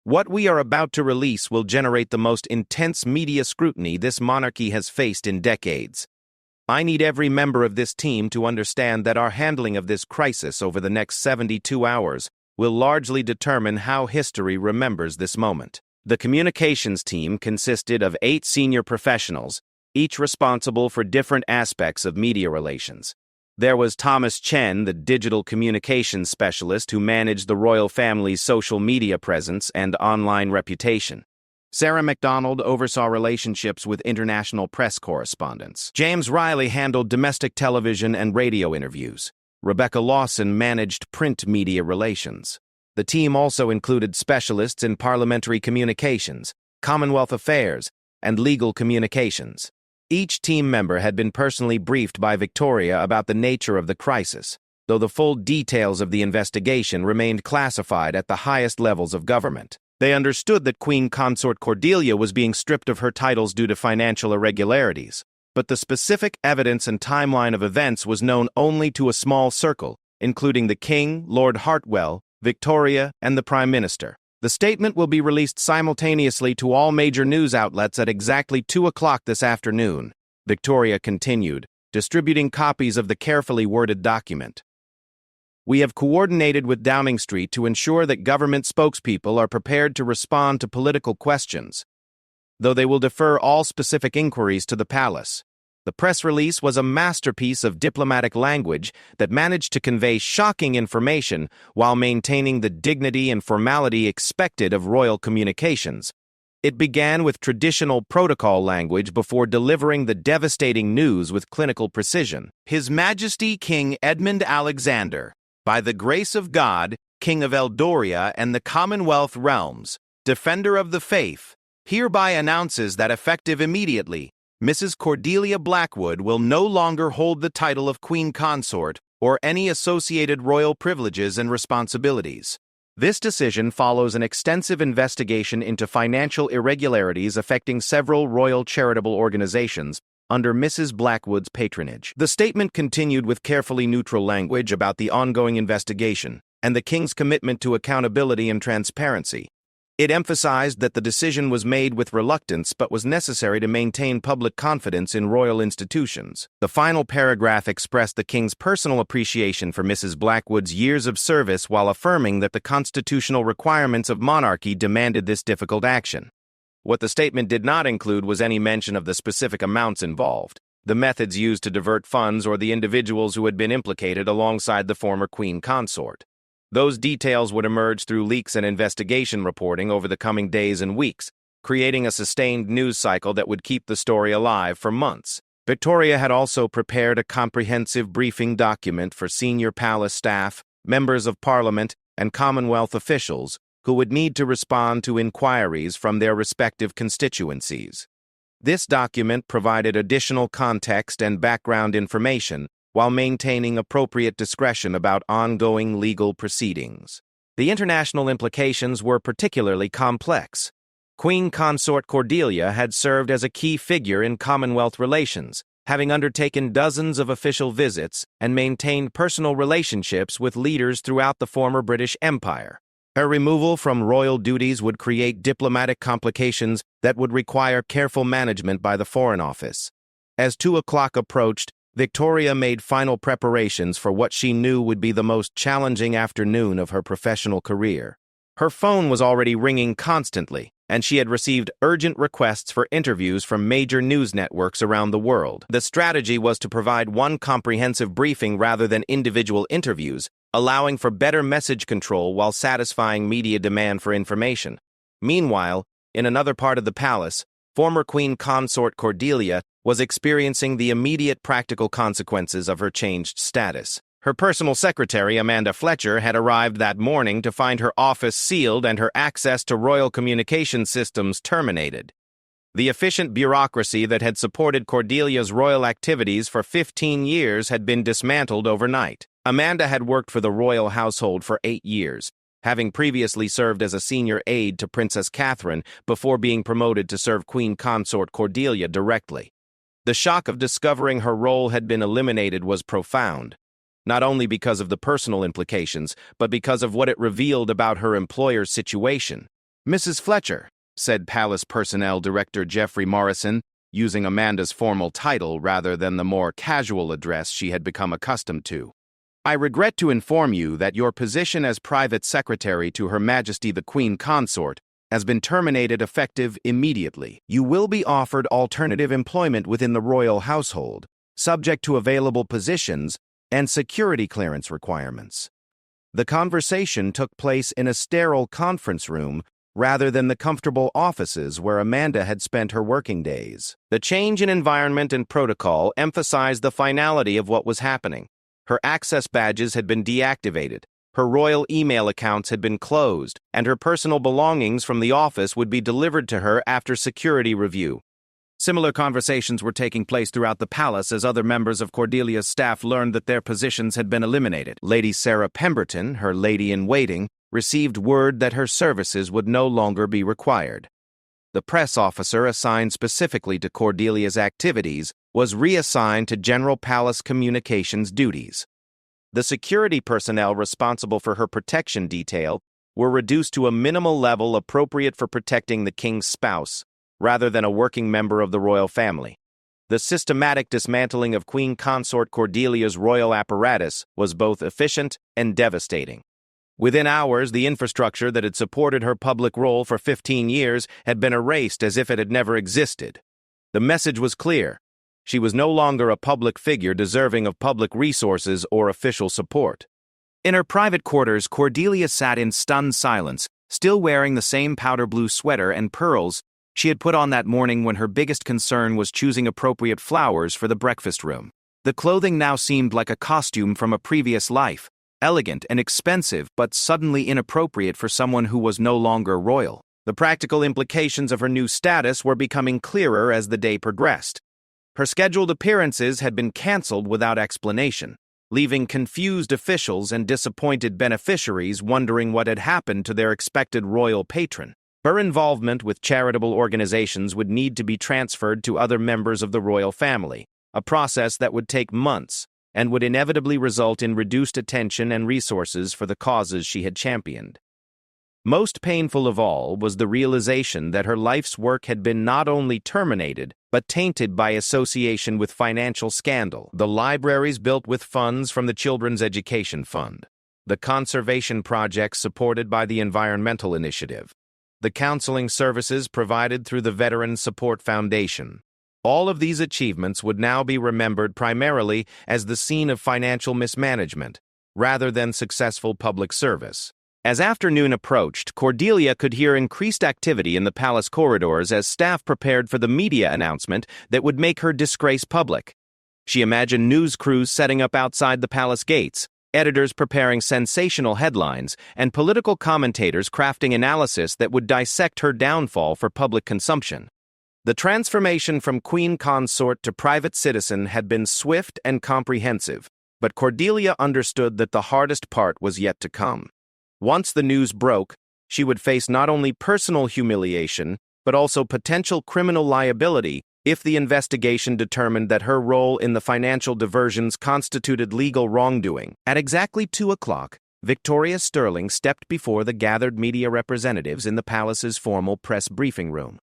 What we are about to release will generate the most intense media scrutiny this monarchy has faced in decades. I need every member of this team to understand that our handling of this crisis over the next 72 hours will largely determine how history remembers this moment. The communications team consisted of 8 senior professionals, each responsible for different aspects of media relations. There was Thomas Chen, the digital communications specialist who managed the royal family's social media presence and online reputation. Sarah MacDonald oversaw relationships with international press correspondents. James Riley handled domestic television and radio interviews. Rebecca Lawson managed print media relations. The team also included specialists in parliamentary communications, Commonwealth affairs, and legal communications. Each team member had been personally briefed by Victoria about the nature of the crisis, though the full details of the investigation remained classified at the highest levels of government. They understood that Queen Consort Cordelia was being stripped of her titles due to financial irregularities, but the specific evidence and timeline of events was known only to a small circle, including the King, Lord Hartwell, Victoria, and the Prime Minister. The statement will be released simultaneously to all major news outlets at exactly 2 o'clock this afternoon, Victoria continued, distributing copies of the carefully worded document. We have coordinated with Downing Street to ensure that government spokespeople are prepared to respond to political questions, though they will defer all specific inquiries to the palace. The press release was a masterpiece of diplomatic language that managed to convey shocking information while maintaining the dignity and formality expected of royal communications. It began with traditional protocol language before delivering the devastating news with clinical precision. His Majesty King Edmund Alexander, by the grace of God, King of Eldoria and the Commonwealth realms, Defender of the Faith, hereby announces that effective immediately, Mrs. Cordelia Blackwood will no longer hold the title of Queen Consort or any associated royal privileges and responsibilities. This decision follows an extensive investigation into financial irregularities affecting several royal charitable organizations under Mrs. Blackwood's patronage. The statement continued with carefully neutral language about the ongoing investigation and the King's commitment to accountability and transparency. It emphasized that the decision was made with reluctance but was necessary to maintain public confidence in royal institutions. The final paragraph expressed the King's personal appreciation for Mrs. Blackwood's years of service while affirming that the constitutional requirements of monarchy demanded this difficult action. What the statement did not include was any mention of the specific amounts involved, the methods used to divert funds, or the individuals who had been implicated alongside the former Queen Consort. Those details would emerge through leaks and investigation reporting over the coming days and weeks, creating a sustained news cycle that would keep the story alive for months. Victoria had also prepared a comprehensive briefing document for senior palace staff, members of Parliament, and Commonwealth officials who would need to respond to inquiries from their respective constituencies. This document provided additional context and background information while maintaining appropriate discretion about ongoing legal proceedings. The international implications were particularly complex. Queen Consort Cordelia had served as a key figure in Commonwealth relations, having undertaken dozens of official visits and maintained personal relationships with leaders throughout the former British Empire. Her removal from royal duties would create diplomatic complications that would require careful management by the Foreign Office. As 2 o'clock approached, Victoria made final preparations for what she knew would be the most challenging afternoon of her professional career. Her phone was already ringing constantly, and she had received urgent requests for interviews from major news networks around the world. The strategy was to provide one comprehensive briefing rather than individual interviews, allowing for better message control while satisfying media demand for information. Meanwhile, in another part of the palace, former Queen Consort Cordelia was experiencing the immediate practical consequences of her changed status. Her personal secretary, Amanda Fletcher, had arrived that morning to find her office sealed and her access to royal communication systems terminated. The efficient bureaucracy that had supported Cordelia's royal activities for 15 years had been dismantled overnight. Amanda had worked for the royal household for 8 years, having previously served as a senior aide to Princess Catherine before being promoted to serve Queen Consort Cordelia directly. The shock of discovering her role had been eliminated was profound, not only because of the personal implications, but because of what it revealed about her employer's situation. "Mrs. Fletcher," said Palace Personnel Director Geoffrey Morrison, using Amanda's formal title rather than the more casual address she had become accustomed to. "I regret to inform you that your position as private secretary to Her Majesty the Queen Consort has been terminated effective immediately. You will be offered alternative employment within the royal household, subject to available positions and security clearance requirements." The conversation took place in a sterile conference room rather than the comfortable offices where Amanda had spent her working days. The change in environment and protocol emphasized the finality of what was happening. Her access badges had been deactivated, her royal email accounts had been closed, and her personal belongings from the office would be delivered to her after security review. Similar conversations were taking place throughout the palace as other members of Cordelia's staff learned that their positions had been eliminated. Lady Sarah Pemberton, her lady-in-waiting, received word that her services would no longer be required. The press officer assigned specifically to Cordelia's activities was reassigned to general palace communications duties. The security personnel responsible for her protection detail were reduced to a minimal level appropriate for protecting the king's spouse, rather than a working member of the royal family. The systematic dismantling of Queen Consort Cordelia's royal apparatus was both efficient and devastating. Within hours, the infrastructure that had supported her public role for 15 years had been erased as if it had never existed. The message was clear. She was no longer a public figure deserving of public resources or official support. In her private quarters, Cordelia sat in stunned silence, still wearing the same powder blue sweater and pearls she had put on that morning when her biggest concern was choosing appropriate flowers for the breakfast room. The clothing now seemed like a costume from a previous life, elegant and expensive but suddenly inappropriate for someone who was no longer royal. The practical implications of her new status were becoming clearer as the day progressed. Her scheduled appearances had been canceled without explanation, leaving confused officials and disappointed beneficiaries wondering what had happened to their expected royal patron. Her involvement with charitable organizations would need to be transferred to other members of the royal family, a process that would take months and would inevitably result in reduced attention and resources for the causes she had championed. Most painful of all was the realization that her life's work had been not only terminated, but tainted by association with financial scandal. The libraries built with funds from the Children's Education Fund, the conservation projects supported by the Environmental Initiative, the counseling services provided through the Veteran Support Foundation. All of these achievements would now be remembered primarily as the scene of financial mismanagement, rather than successful public service. As afternoon approached, Cordelia could hear increased activity in the palace corridors as staff prepared for the media announcement that would make her disgrace public. She imagined news crews setting up outside the palace gates, editors preparing sensational headlines, and political commentators crafting analysis that would dissect her downfall for public consumption. The transformation from queen consort to private citizen had been swift and comprehensive, but Cordelia understood that the hardest part was yet to come. Once the news broke, she would face not only personal humiliation, but also potential criminal liability if the investigation determined that her role in the financial diversions constituted legal wrongdoing. At exactly 2 o'clock, Victoria Sterling stepped before the gathered media representatives in the palace's formal press briefing room.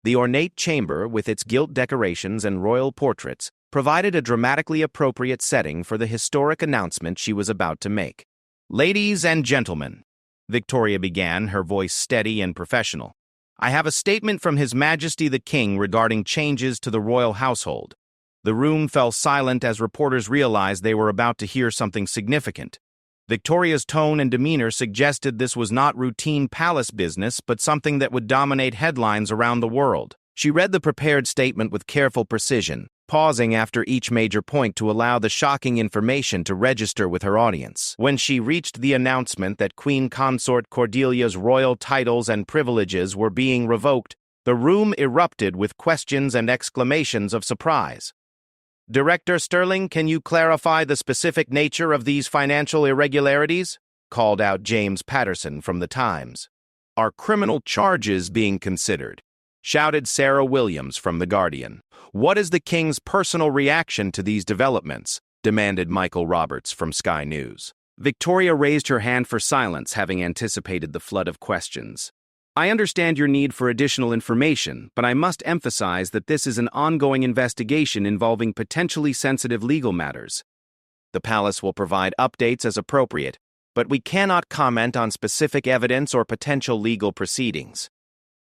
The ornate chamber, with its gilt decorations and royal portraits, provided a dramatically appropriate setting for the historic announcement she was about to make. "Ladies and gentlemen," Victoria began, her voice steady and professional, "I have a statement from His Majesty the King regarding changes to the royal household." The room fell silent as reporters realized they were about to hear something significant. Victoria's tone and demeanor suggested this was not routine palace business, but something that would dominate headlines around the world. She read the prepared statement with careful precision, pausing after each major point to allow the shocking information to register with her audience. When she reached the announcement that Queen Consort Cordelia's royal titles and privileges were being revoked, the room erupted with questions and exclamations of surprise. "Director Sterling, can you clarify the specific nature of these financial irregularities?" called out James Patterson from The Times. "Are criminal charges being considered?" shouted Sarah Williams from The Guardian. "What is the King's personal reaction to these developments?" demanded Michael Roberts from Sky News. Victoria raised her hand for silence, having anticipated the flood of questions. "I understand your need for additional information, but I must emphasize that this is an ongoing investigation involving potentially sensitive legal matters. The palace will provide updates as appropriate, but we cannot comment on specific evidence or potential legal proceedings."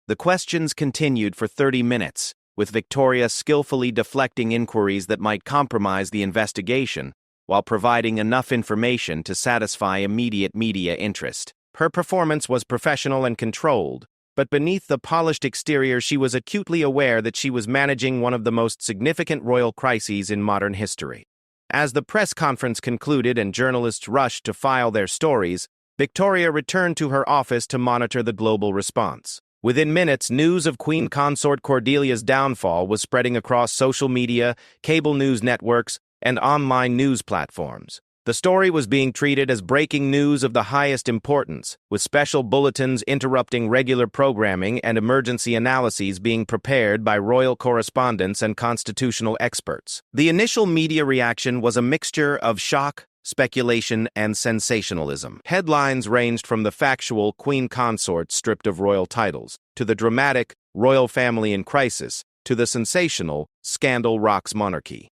The questions continued for 30 minutes, with Victoria skillfully deflecting inquiries that might compromise the investigation, while providing enough information to satisfy immediate media interest. Her performance was professional and controlled, but beneath the polished exterior she was acutely aware that she was managing one of the most significant royal crises in modern history. As the press conference concluded and journalists rushed to file their stories, Victoria returned to her office to monitor the global response. Within minutes, news of Queen Consort Cordelia's downfall was spreading across social media, cable news networks, and online news platforms. The story was being treated as breaking news of the highest importance, with special bulletins interrupting regular programming and emergency analyses being prepared by royal correspondents and constitutional experts. The initial media reaction was a mixture of shock, speculation, and sensationalism. Headlines ranged from the factual Queen Consort stripped of royal titles to the dramatic royal family in crisis, to the sensational "Scandal Rocks Monarchy."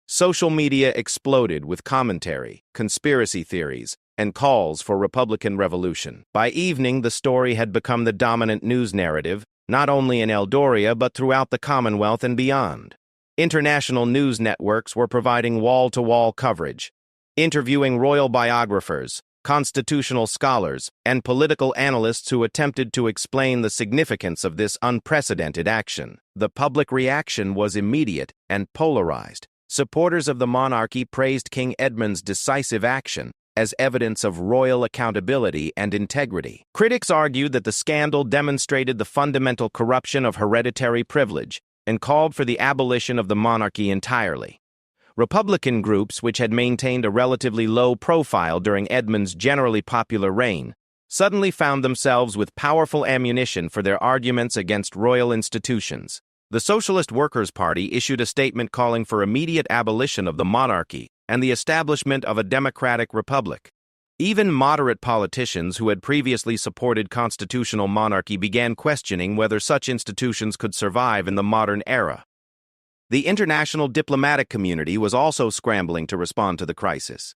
Social media exploded with commentary, conspiracy theories, and calls for Republican revolution. By evening, the story had become the dominant news narrative, not only in Eldoria but throughout the Commonwealth and beyond. International news networks were providing wall-to-wall coverage, interviewing royal biographers, constitutional scholars, and political analysts who attempted to explain the significance of this unprecedented action. The public reaction was immediate and polarized. Supporters of the monarchy praised King Edmund's decisive action as evidence of royal accountability and integrity. Critics argued that the scandal demonstrated the fundamental corruption of hereditary privilege and called for the abolition of the monarchy entirely. Republican groups, which had maintained a relatively low profile during Edmund's generally popular reign, suddenly found themselves with powerful ammunition for their arguments against royal institutions. The Socialist Workers' Party issued a statement calling for immediate abolition of the monarchy and the establishment of a democratic republic. Even moderate politicians who had previously supported constitutional monarchy began questioning whether such institutions could survive in the modern era. The international diplomatic community was also scrambling to respond to the crisis.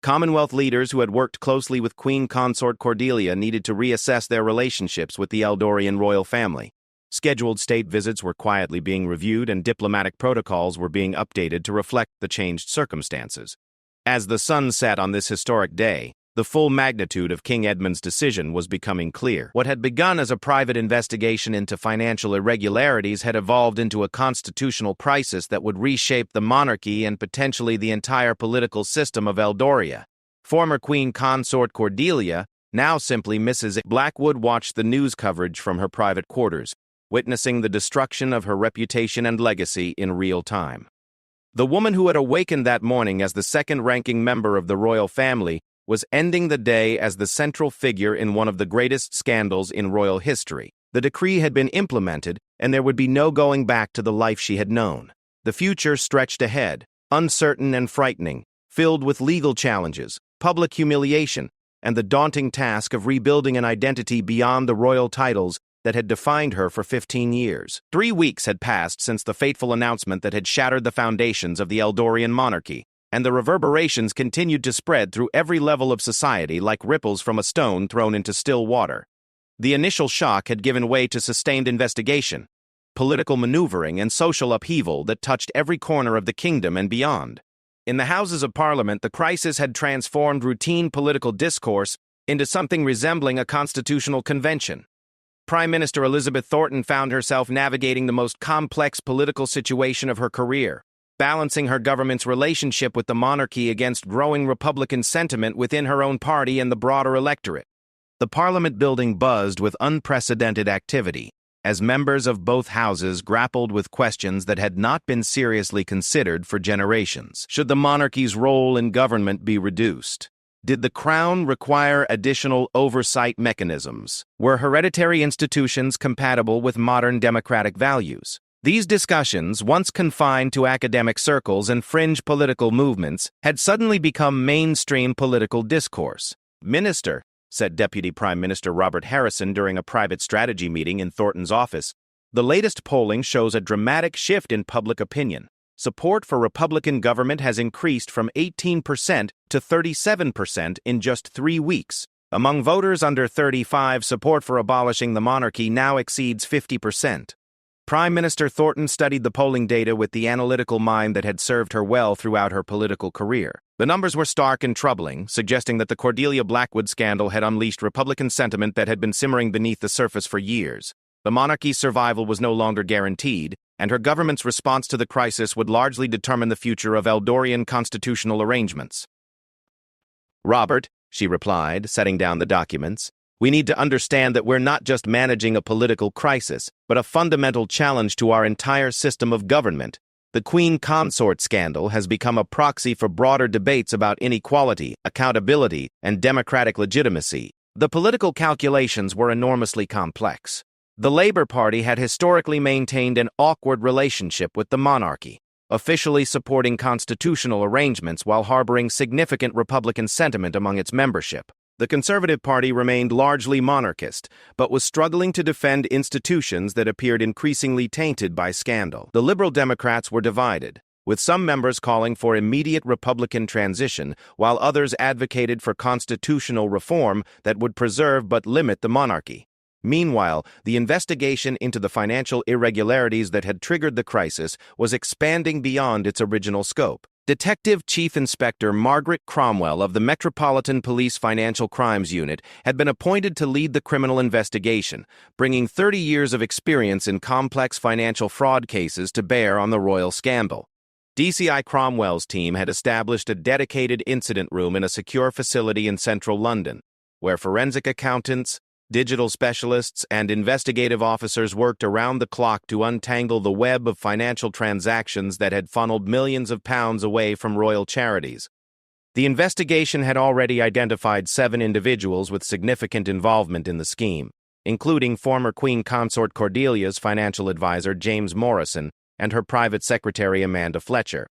Commonwealth leaders who had worked closely with Queen Consort Cordelia needed to reassess their relationships with the Eldorian royal family. Scheduled state visits were quietly being reviewed and diplomatic protocols were being updated to reflect the changed circumstances. As the sun set on this historic day, the full magnitude of King Edmund's decision was becoming clear. What had begun as a private investigation into financial irregularities had evolved into a constitutional crisis that would reshape the monarchy and potentially the entire political system of Eldoria. Former Queen Consort Cordelia, now simply Mrs. Blackwood, watched the news coverage from her private quarters, witnessing the destruction of her reputation and legacy in real time. The woman who had awakened that morning as the second-ranking member of the royal family was ending the day as the central figure in one of the greatest scandals in royal history. The decree had been implemented, and there would be no going back to the life she had known. The future stretched ahead, uncertain and frightening, filled with legal challenges, public humiliation, and the daunting task of rebuilding an identity beyond the royal titles that had defined her for 15 years. 3 weeks had passed since the fateful announcement that had shattered the foundations of the Eldorian monarchy, and the reverberations continued to spread through every level of society like ripples from a stone thrown into still water. The initial shock had given way to sustained investigation, political maneuvering, and social upheaval that touched every corner of the kingdom and beyond. In the Houses of Parliament, the crisis had transformed routine political discourse into something resembling a constitutional convention. Prime Minister Elizabeth Thornton found herself navigating the most complex political situation of her career, balancing her government's relationship with the monarchy against growing Republican sentiment within her own party and the broader electorate. The Parliament building buzzed with unprecedented activity, as members of both houses grappled with questions that had not been seriously considered for generations. Should the monarchy's role in government be reduced? Did the Crown require additional oversight mechanisms? Were hereditary institutions compatible with modern democratic values? These discussions, once confined to academic circles and fringe political movements, had suddenly become mainstream political discourse. "Minister," said Deputy Prime Minister Robert Harrison during a private strategy meeting in Thornton's office, "the latest polling shows a dramatic shift in public opinion. Support for Republican government has increased from 18% to 37% in just 3 weeks. Among voters under 35, support for abolishing the monarchy now exceeds 50%. Prime Minister Thornton studied the polling data with the analytical mind that had served her well throughout her political career. The numbers were stark and troubling, suggesting that the Cordelia Blackwood scandal had unleashed Republican sentiment that had been simmering beneath the surface for years. The monarchy's survival was no longer guaranteed, and her government's response to the crisis would largely determine the future of Eldorian constitutional arrangements. "Robert," she replied, setting down the documents, "we need to understand that we're not just managing a political crisis, but a fundamental challenge to our entire system of government. The Queen Consort scandal has become a proxy for broader debates about inequality, accountability, and democratic legitimacy. The political calculations were enormously complex. The Labour Party had historically maintained an awkward relationship with the monarchy, officially supporting constitutional arrangements while harboring significant Republican sentiment among its membership. The Conservative Party remained largely monarchist, but was struggling to defend institutions that appeared increasingly tainted by scandal. The Liberal Democrats were divided, with some members calling for immediate Republican transition, while others advocated for constitutional reform that would preserve but limit the monarchy. Meanwhile, the investigation into the financial irregularities that had triggered the crisis was expanding beyond its original scope. Detective Chief Inspector Margaret Cromwell of the Metropolitan Police Financial Crimes Unit had been appointed to lead the criminal investigation, bringing 30 years of experience in complex financial fraud cases to bear on the royal scandal. DCI Cromwell's team had established a dedicated incident room in a secure facility in central London, where forensic accountants, digital specialists, and investigative officers worked around the clock to untangle the web of financial transactions that had funneled millions of pounds away from royal charities. The investigation had already identified 7 individuals with significant involvement in the scheme, including former Queen Consort Cordelia's financial advisor James Morrison and her private secretary Amanda Fletcher.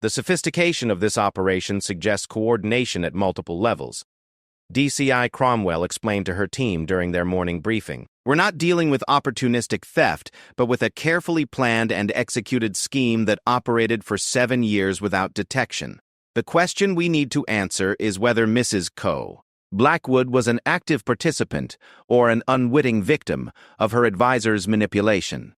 The sophistication of this operation suggests coordination at multiple levels. DCI Cromwell explained to her team during their morning briefing. We're not dealing with opportunistic theft, but with a carefully planned and executed scheme that operated for 7 years without detection. The question we need to answer is whether Mrs. Blackwood was an active participant or an unwitting victim of her advisor's manipulation.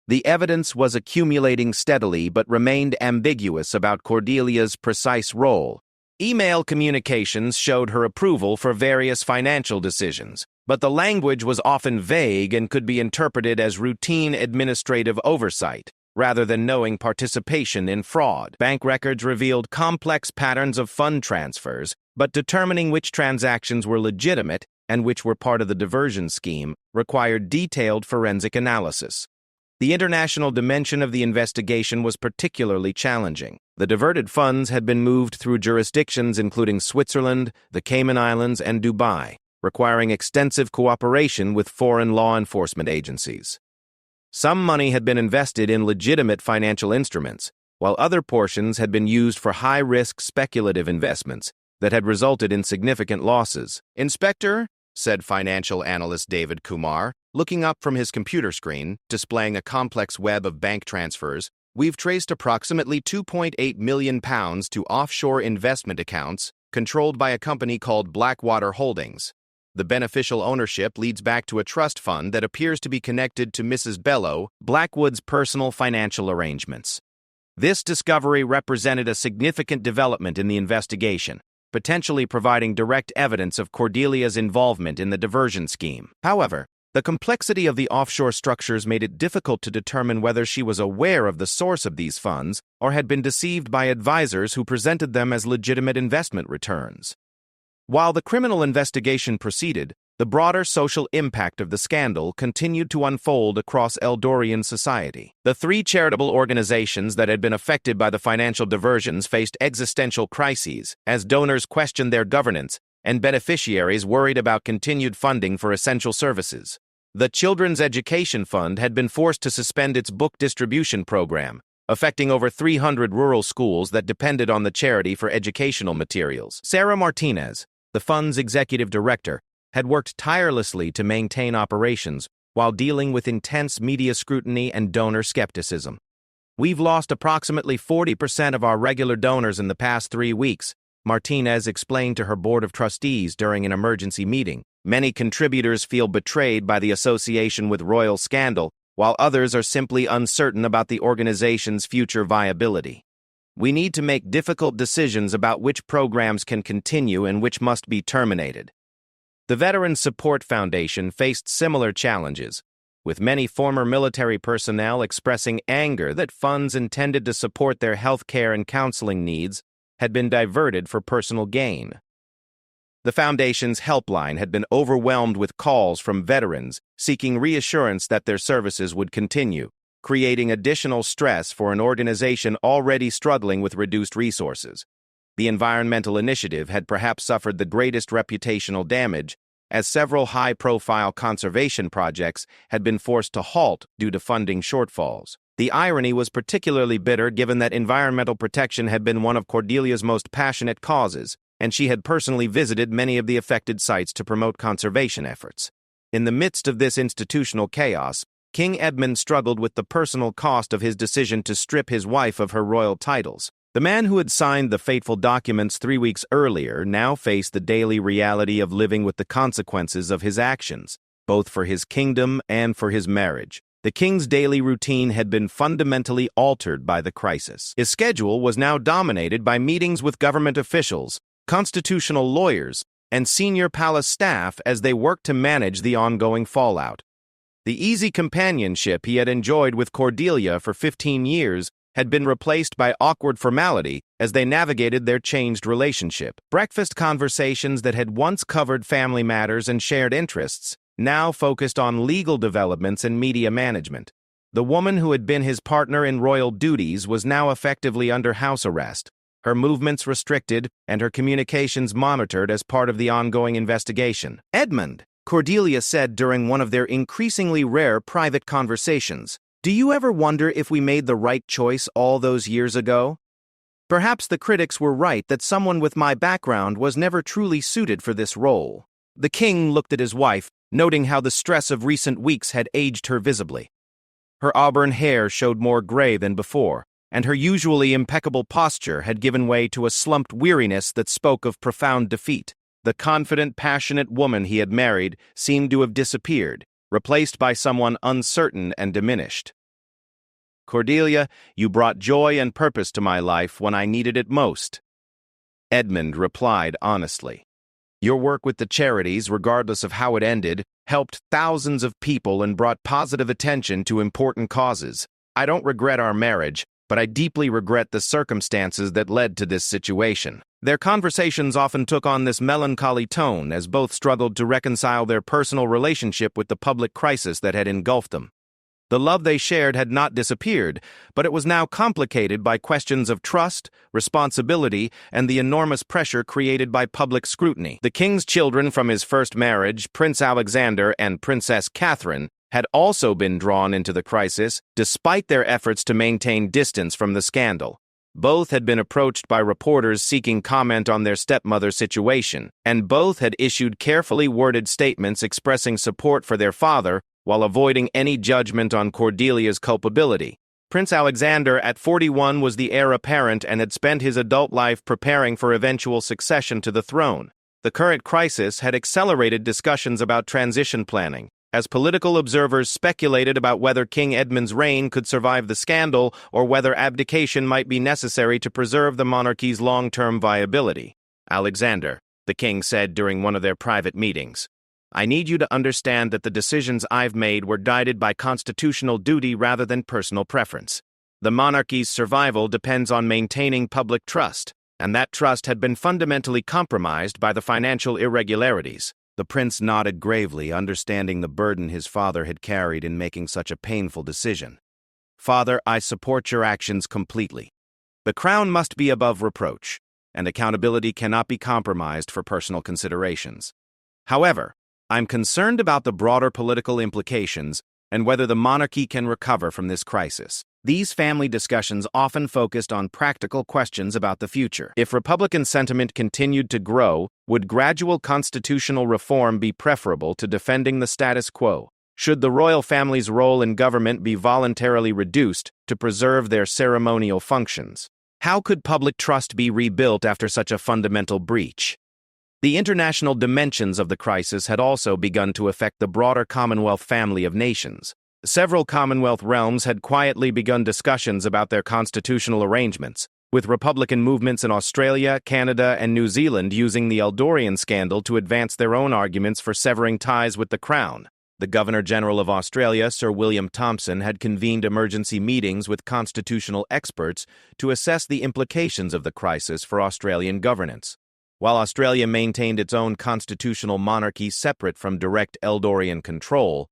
The evidence was accumulating steadily but remained ambiguous about Cordelia's precise role. Email communications showed her approval for various financial decisions, but the language was often vague and could be interpreted as routine administrative oversight, rather than knowing participation in fraud. Bank records revealed complex patterns of fund transfers, but determining which transactions were legitimate and which were part of the diversion scheme required detailed forensic analysis. The international dimension of the investigation was particularly challenging. The diverted funds had been moved through jurisdictions including Switzerland, the Cayman Islands, and Dubai, requiring extensive cooperation with foreign law enforcement agencies. Some money had been invested in legitimate financial instruments, while other portions had been used for high-risk speculative investments that had resulted in significant losses. "Inspector," said financial analyst David Kumar, looking up from his computer screen, displaying a complex web of bank transfers, "we've traced approximately £2.8 million to offshore investment accounts controlled by a company called Blackwater Holdings. The beneficial ownership leads back to a trust fund that appears to be connected to Mrs. Blackwood's personal financial arrangements." This discovery represented a significant development in the investigation, potentially providing direct evidence of Cordelia's involvement in the diversion scheme. However, the complexity of the offshore structures made it difficult to determine whether she was aware of the source of these funds or had been deceived by advisors who presented them as legitimate investment returns. While the criminal investigation proceeded, the broader social impact of the scandal continued to unfold across Eldorian society. The 3 charitable organizations that had been affected by the financial diversions faced existential crises as donors questioned their governance and beneficiaries worried about continued funding for essential services. The Children's Education Fund had been forced to suspend its book distribution program, affecting over 300 rural schools that depended on the charity for educational materials. Sarah Martinez, the fund's executive director, had worked tirelessly to maintain operations while dealing with intense media scrutiny and donor skepticism. "We've lost approximately 40% of our regular donors in the past 3 weeks," Martinez explained to her board of trustees during an emergency meeting. "Many contributors feel betrayed by the association with royal scandal, while others are simply uncertain about the organization's future viability. We need to make difficult decisions about which programs can continue and which must be terminated." The Veterans Support Foundation faced similar challenges, with many former military personnel expressing anger that funds intended to support their health care and counseling needs had been diverted for personal gain. The foundation's helpline had been overwhelmed with calls from veterans seeking reassurance that their services would continue, creating additional stress for an organization already struggling with reduced resources. The environmental initiative had perhaps suffered the greatest reputational damage, as several high-profile conservation projects had been forced to halt due to funding shortfalls. The irony was particularly bitter given that environmental protection had been one of Cordelia's most passionate causes, and she had personally visited many of the affected sites to promote conservation efforts. In the midst of this institutional chaos, King Edmund struggled with the personal cost of his decision to strip his wife of her royal titles. The man who had signed the fateful documents 3 weeks earlier now faced the daily reality of living with the consequences of his actions, both for his kingdom and for his marriage. The king's daily routine had been fundamentally altered by the crisis. His schedule was now dominated by meetings with government officials, constitutional lawyers, and senior palace staff as they worked to manage the ongoing fallout. The easy companionship he had enjoyed with Cordelia for 15 years had been replaced by awkward formality as they navigated their changed relationship. Breakfast conversations that had once covered family matters and shared interests now focused on legal developments and media management. The woman who had been his partner in royal duties was now effectively under house arrest, her movements restricted and her communications monitored as part of the ongoing investigation. "Edmund," Cordelia said during one of their increasingly rare private conversations, "do you ever wonder if we made the right choice all those years ago? Perhaps the critics were right that someone with my background was never truly suited for this role." The king looked at his wife, noting how the stress of recent weeks had aged her visibly. Her auburn hair showed more gray than before, and her usually impeccable posture had given way to a slumped weariness that spoke of profound defeat. The confident, passionate woman he had married seemed to have disappeared, replaced by someone uncertain and diminished. "Cordelia, you brought joy and purpose to my life when I needed it most," Edmund replied honestly. "Your work with the charities, regardless of how it ended, helped thousands of people and brought positive attention to important causes. I don't regret our marriage, but I deeply regret the circumstances that led to this situation." Their conversations often took on this melancholy tone as both struggled to reconcile their personal relationship with the public crisis that had engulfed them. The love they shared had not disappeared, but it was now complicated by questions of trust, responsibility, and the enormous pressure created by public scrutiny. The king's children from his first marriage, Prince Alexander and Princess Catherine, had also been drawn into the crisis, despite their efforts to maintain distance from the scandal. Both had been approached by reporters seeking comment on their stepmother's situation, and both had issued carefully worded statements expressing support for their father while avoiding any judgment on Cordelia's culpability. Prince Alexander, at 41, was the heir apparent and had spent his adult life preparing for eventual succession to the throne. The current crisis had accelerated discussions about transition planning, as political observers speculated about whether King Edmund's reign could survive the scandal or whether abdication might be necessary to preserve the monarchy's long-term viability. "Alexander," the king said during one of their private meetings, "I need you to understand that the decisions I've made were guided by constitutional duty rather than personal preference. The monarchy's survival depends on maintaining public trust, and that trust had been fundamentally compromised by the financial irregularities." The prince nodded gravely, understanding the burden his father had carried in making such a painful decision. "Father, I support your actions completely. The crown must be above reproach, and accountability cannot be compromised for personal considerations. However, I'm concerned about the broader political implications and whether the monarchy can recover from this crisis." These family discussions often focused on practical questions about the future. If Republican sentiment continued to grow, would gradual constitutional reform be preferable to defending the status quo? Should the royal family's role in government be voluntarily reduced to preserve their ceremonial functions? How could public trust be rebuilt after such a fundamental breach? The international dimensions of the crisis had also begun to affect the broader Commonwealth family of nations. Several Commonwealth realms had quietly begun discussions about their constitutional arrangements, with Republican movements in Australia, Canada, and New Zealand using the Eldorian scandal to advance their own arguments for severing ties with the Crown. The Governor-General of Australia, Sir William Thomson, had convened emergency meetings with constitutional experts to assess the implications of the crisis for Australian governance. While Australia maintained its own constitutional monarchy separate from direct Eldorian control,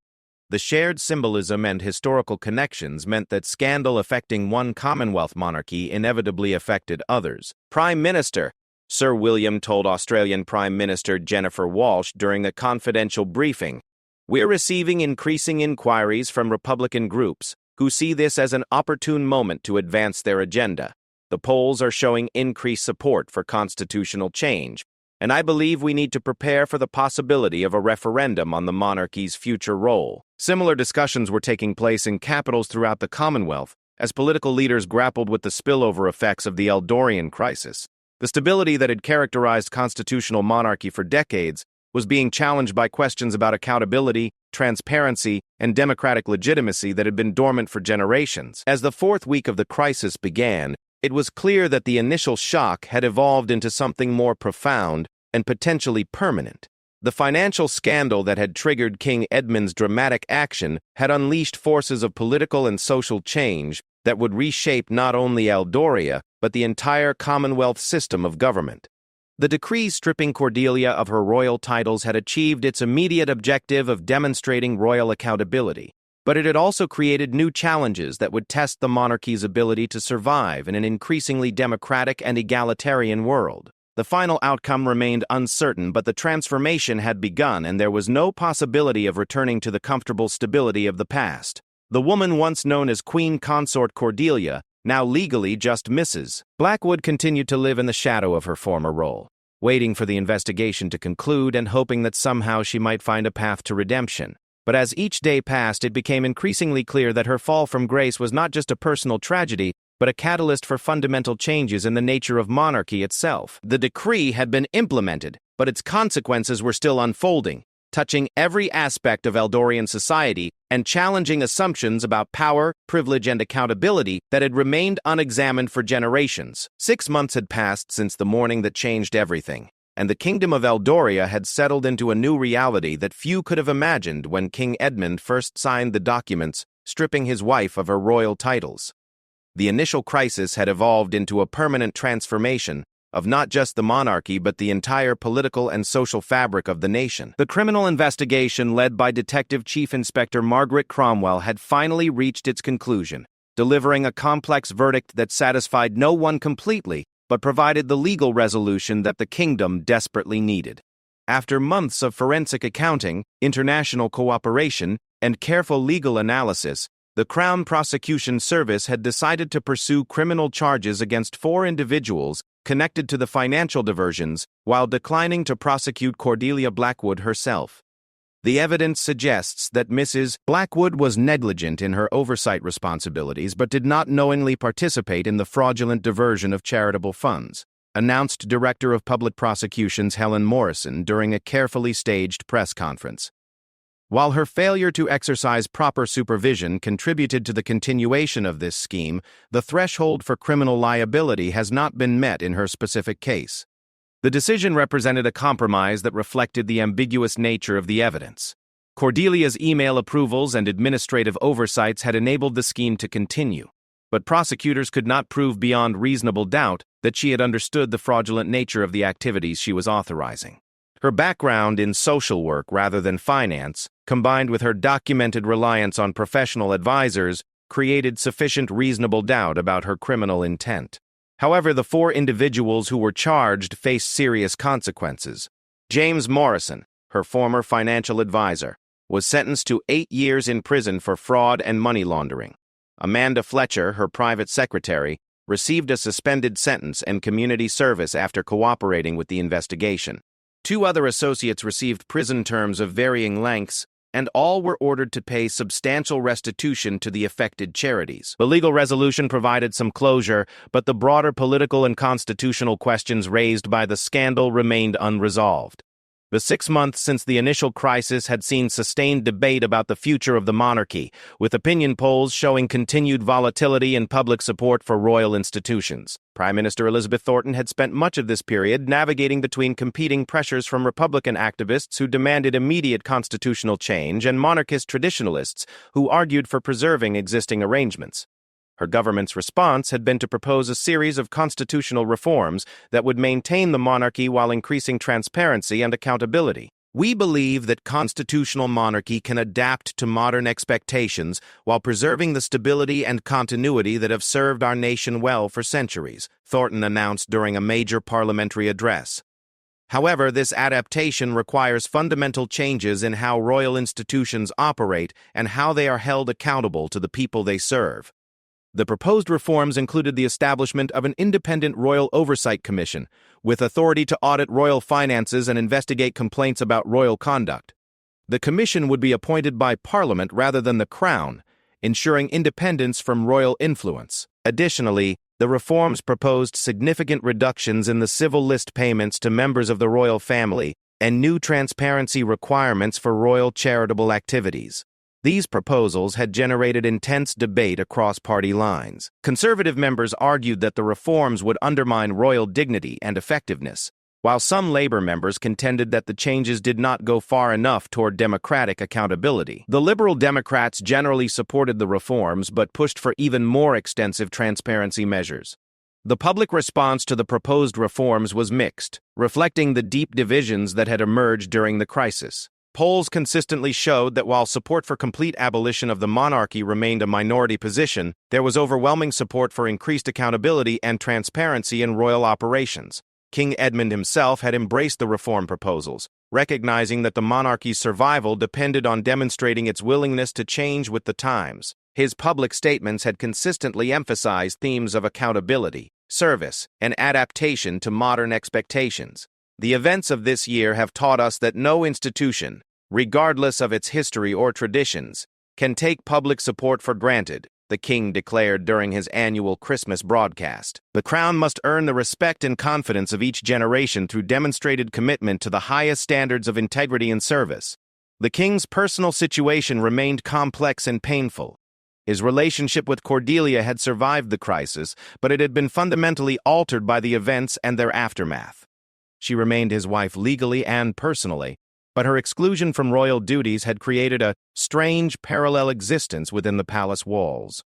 the shared symbolism and historical connections meant that scandal affecting one Commonwealth monarchy inevitably affected others. "Prime Minister," Sir William told Australian Prime Minister Jennifer Walsh during a confidential briefing, "we're receiving increasing inquiries from Republican groups who see this as an opportune moment to advance their agenda. The polls are showing increased support for constitutional change, and I believe we need to prepare for the possibility of a referendum on the monarchy's future role. Similar discussions were taking place in capitals throughout the Commonwealth as political leaders grappled with the spillover effects of the Eldorian crisis. The stability that had characterized constitutional monarchy for decades was being challenged by questions about accountability, transparency, and democratic legitimacy that had been dormant for generations. As the fourth week of the crisis began, it was clear that the initial shock had evolved into something more profound and potentially permanent. The financial scandal that had triggered King Edmund's dramatic action had unleashed forces of political and social change that would reshape not only Eldoria, but the entire Commonwealth system of government. The decree stripping Cordelia of her royal titles had achieved its immediate objective of demonstrating royal accountability, but it had also created new challenges that would test the monarchy's ability to survive in an increasingly democratic and egalitarian world. The final outcome remained uncertain, but the transformation had begun, and there was no possibility of returning to the comfortable stability of the past. The woman once known as Queen Consort Cordelia, now legally just Mrs. Blackwood, continued to live in the shadow of her former role, waiting for the investigation to conclude and hoping that somehow she might find a path to redemption. But as each day passed, it became increasingly clear that her fall from grace was not just a personal tragedy, but a catalyst for fundamental changes in the nature of monarchy itself. The decree had been implemented, but its consequences were still unfolding, touching every aspect of Eldorian society and challenging assumptions about power, privilege, and accountability that had remained unexamined for generations. 6 months had passed since the morning that changed everything, and the kingdom of Eldoria had settled into a new reality that few could have imagined when King Edmund first signed the documents stripping his wife of her royal titles. The initial crisis had evolved into a permanent transformation of not just the monarchy but the entire political and social fabric of the nation. The criminal investigation led by Detective Chief Inspector Margaret Cromwell had finally reached its conclusion, delivering a complex verdict that satisfied no one completely but provided the legal resolution that the kingdom desperately needed. After months of forensic accounting, international cooperation, and careful legal analysis, the Crown Prosecution Service had decided to pursue criminal charges against 4 individuals connected to the financial diversions, while declining to prosecute Cordelia Blackwood herself. The evidence suggests that Mrs. Blackwood was negligent in her oversight responsibilities but did not knowingly participate in the fraudulent diversion of charitable funds, announced Director of Public Prosecutions Helen Morrison during a carefully staged press conference. While her failure to exercise proper supervision contributed to the continuation of this scheme, the threshold for criminal liability has not been met in her specific case. The decision represented a compromise that reflected the ambiguous nature of the evidence. Cordelia's email approvals and administrative oversights had enabled the scheme to continue, but prosecutors could not prove beyond reasonable doubt that she had understood the fraudulent nature of the activities she was authorizing. Her background in social work rather than finance, combined with her documented reliance on professional advisors, created sufficient reasonable doubt about her criminal intent. However, the 4 individuals who were charged faced serious consequences. James Morrison, her former financial advisor, was sentenced to 8 years in prison for fraud and money laundering. Amanda Fletcher, her private secretary, received a suspended sentence and community service after cooperating with the investigation. 2 other associates received prison terms of varying lengths, and all were ordered to pay substantial restitution to the affected charities. The legal resolution provided some closure, but the broader political and constitutional questions raised by the scandal remained unresolved. The 6 months since the initial crisis had seen sustained debate about the future of the monarchy, with opinion polls showing continued volatility in public support for royal institutions. Prime Minister Elizabeth Thornton had spent much of this period navigating between competing pressures from Republican activists who demanded immediate constitutional change and monarchist traditionalists who argued for preserving existing arrangements. Her government's response had been to propose a series of constitutional reforms that would maintain the monarchy while increasing transparency and accountability. We believe that constitutional monarchy can adapt to modern expectations while preserving the stability and continuity that have served our nation well for centuries, Thornton announced during a major parliamentary address. However, this adaptation requires fundamental changes in how royal institutions operate and how they are held accountable to the people they serve. The proposed reforms included the establishment of an independent royal oversight commission, with authority to audit royal finances and investigate complaints about royal conduct. The commission would be appointed by Parliament rather than the Crown, ensuring independence from royal influence. Additionally, the reforms proposed significant reductions in the civil list payments to members of the royal family and new transparency requirements for royal charitable activities. These proposals had generated intense debate across party lines. Conservative members argued that the reforms would undermine royal dignity and effectiveness, while some Labour members contended that the changes did not go far enough toward democratic accountability. The Liberal Democrats generally supported the reforms but pushed for even more extensive transparency measures. The public response to the proposed reforms was mixed, reflecting the deep divisions that had emerged during the crisis. Polls consistently showed that while support for complete abolition of the monarchy remained a minority position, there was overwhelming support for increased accountability and transparency in royal operations. King Edmund himself had embraced the reform proposals, recognizing that the monarchy's survival depended on demonstrating its willingness to change with the times. His public statements had consistently emphasized themes of accountability, service, and adaptation to modern expectations. The events of this year have taught us that no institution, regardless of its history or traditions, can take public support for granted, the king declared during his annual Christmas broadcast. The crown must earn the respect and confidence of each generation through demonstrated commitment to the highest standards of integrity and service. The king's personal situation remained complex and painful. His relationship with Cordelia had survived the crisis, but it had been fundamentally altered by the events and their aftermath. She remained his wife legally and personally, but her exclusion from royal duties had created a strange parallel existence within the palace walls.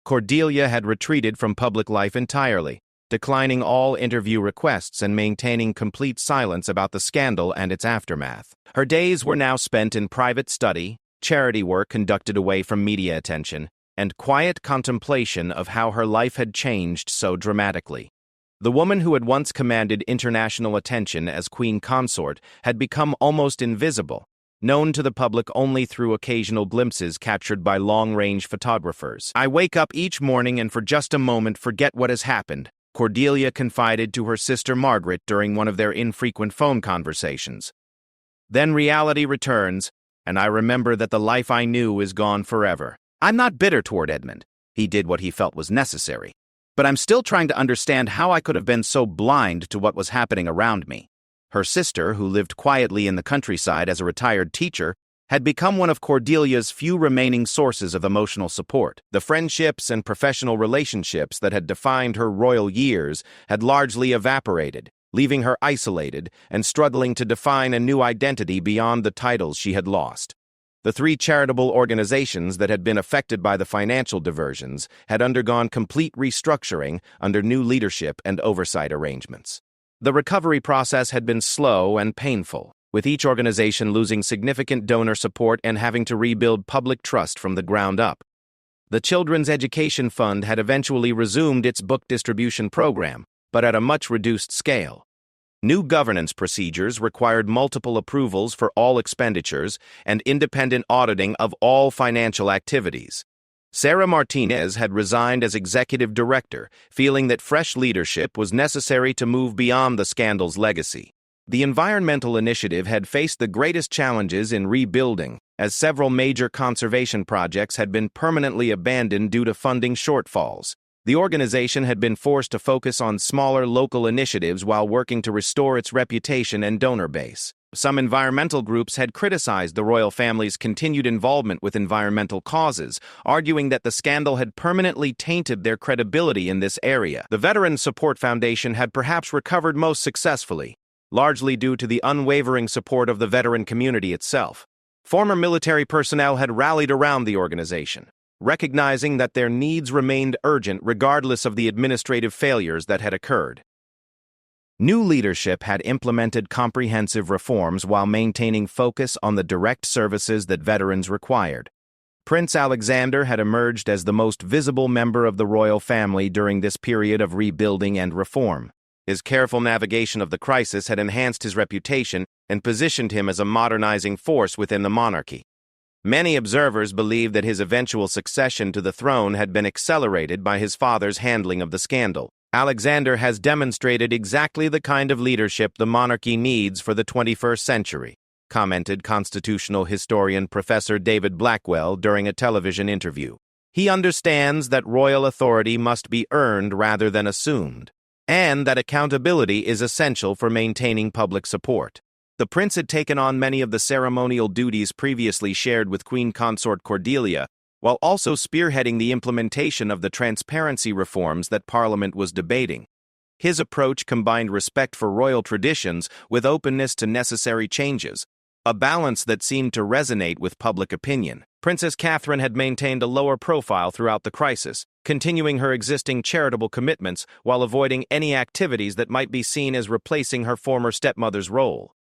Cordelia had retreated from public life entirely, declining all interview requests and maintaining complete silence about the scandal and its aftermath. Her days were now spent in private study, charity work conducted away from media attention, and quiet contemplation of how her life had changed so dramatically. The woman who had once commanded international attention as queen consort had become almost invisible, known to the public only through occasional glimpses captured by long-range photographers. "I wake up each morning and for just a moment forget what has happened," Cordelia confided to her sister Margaret during one of their infrequent phone conversations. "Then reality returns, and I remember that the life I knew is gone forever." I'm not bitter toward Edmund. He did what he felt was necessary. But I'm still trying to understand how I could have been so blind to what was happening around me. Her sister, who lived quietly in the countryside as a retired teacher, had become one of Cordelia's few remaining sources of emotional support. The friendships and professional relationships that had defined her royal years had largely evaporated, leaving her isolated and struggling to define a new identity beyond the titles she had lost. The 3 charitable organizations that had been affected by the financial diversions had undergone complete restructuring under new leadership and oversight arrangements. The recovery process had been slow and painful, with each organization losing significant donor support and having to rebuild public trust from the ground up. The Children's Education Fund had eventually resumed its book distribution program, but at a much reduced scale. New governance procedures required multiple approvals for all expenditures and independent auditing of all financial activities. Sarah Martinez had resigned as executive director, feeling that fresh leadership was necessary to move beyond the scandal's legacy. The environmental initiative had faced the greatest challenges in rebuilding, as several major conservation projects had been permanently abandoned due to funding shortfalls. The organization had been forced to focus on smaller local initiatives while working to restore its reputation and donor base. Some environmental groups had criticized the royal family's continued involvement with environmental causes, arguing that the scandal had permanently tainted their credibility in this area. The Veteran Support Foundation had perhaps recovered most successfully, largely due to the unwavering support of the veteran community itself. Former military personnel had rallied around the organization, recognizing that their needs remained urgent regardless of the administrative failures that had occurred. New leadership had implemented comprehensive reforms while maintaining focus on the direct services that veterans required. Prince Alexander had emerged as the most visible member of the royal family during this period of rebuilding and reform. His careful navigation of the crisis had enhanced his reputation and positioned him as a modernizing force within the monarchy. Many observers believe that his eventual succession to the throne had been accelerated by his father's handling of the scandal. Alexander has demonstrated exactly the kind of leadership the monarchy needs for the 21st century, commented constitutional historian Professor David Blackwell during a television interview. He understands that royal authority must be earned rather than assumed, and that accountability is essential for maintaining public support. The prince had taken on many of the ceremonial duties previously shared with Queen Consort Cordelia, while also spearheading the implementation of the transparency reforms that Parliament was debating. His approach combined respect for royal traditions with openness to necessary changes, a balance that seemed to resonate with public opinion. Princess Catherine had maintained a lower profile throughout the crisis, continuing her existing charitable commitments while avoiding any activities that might be seen as replacing her former stepmother's role.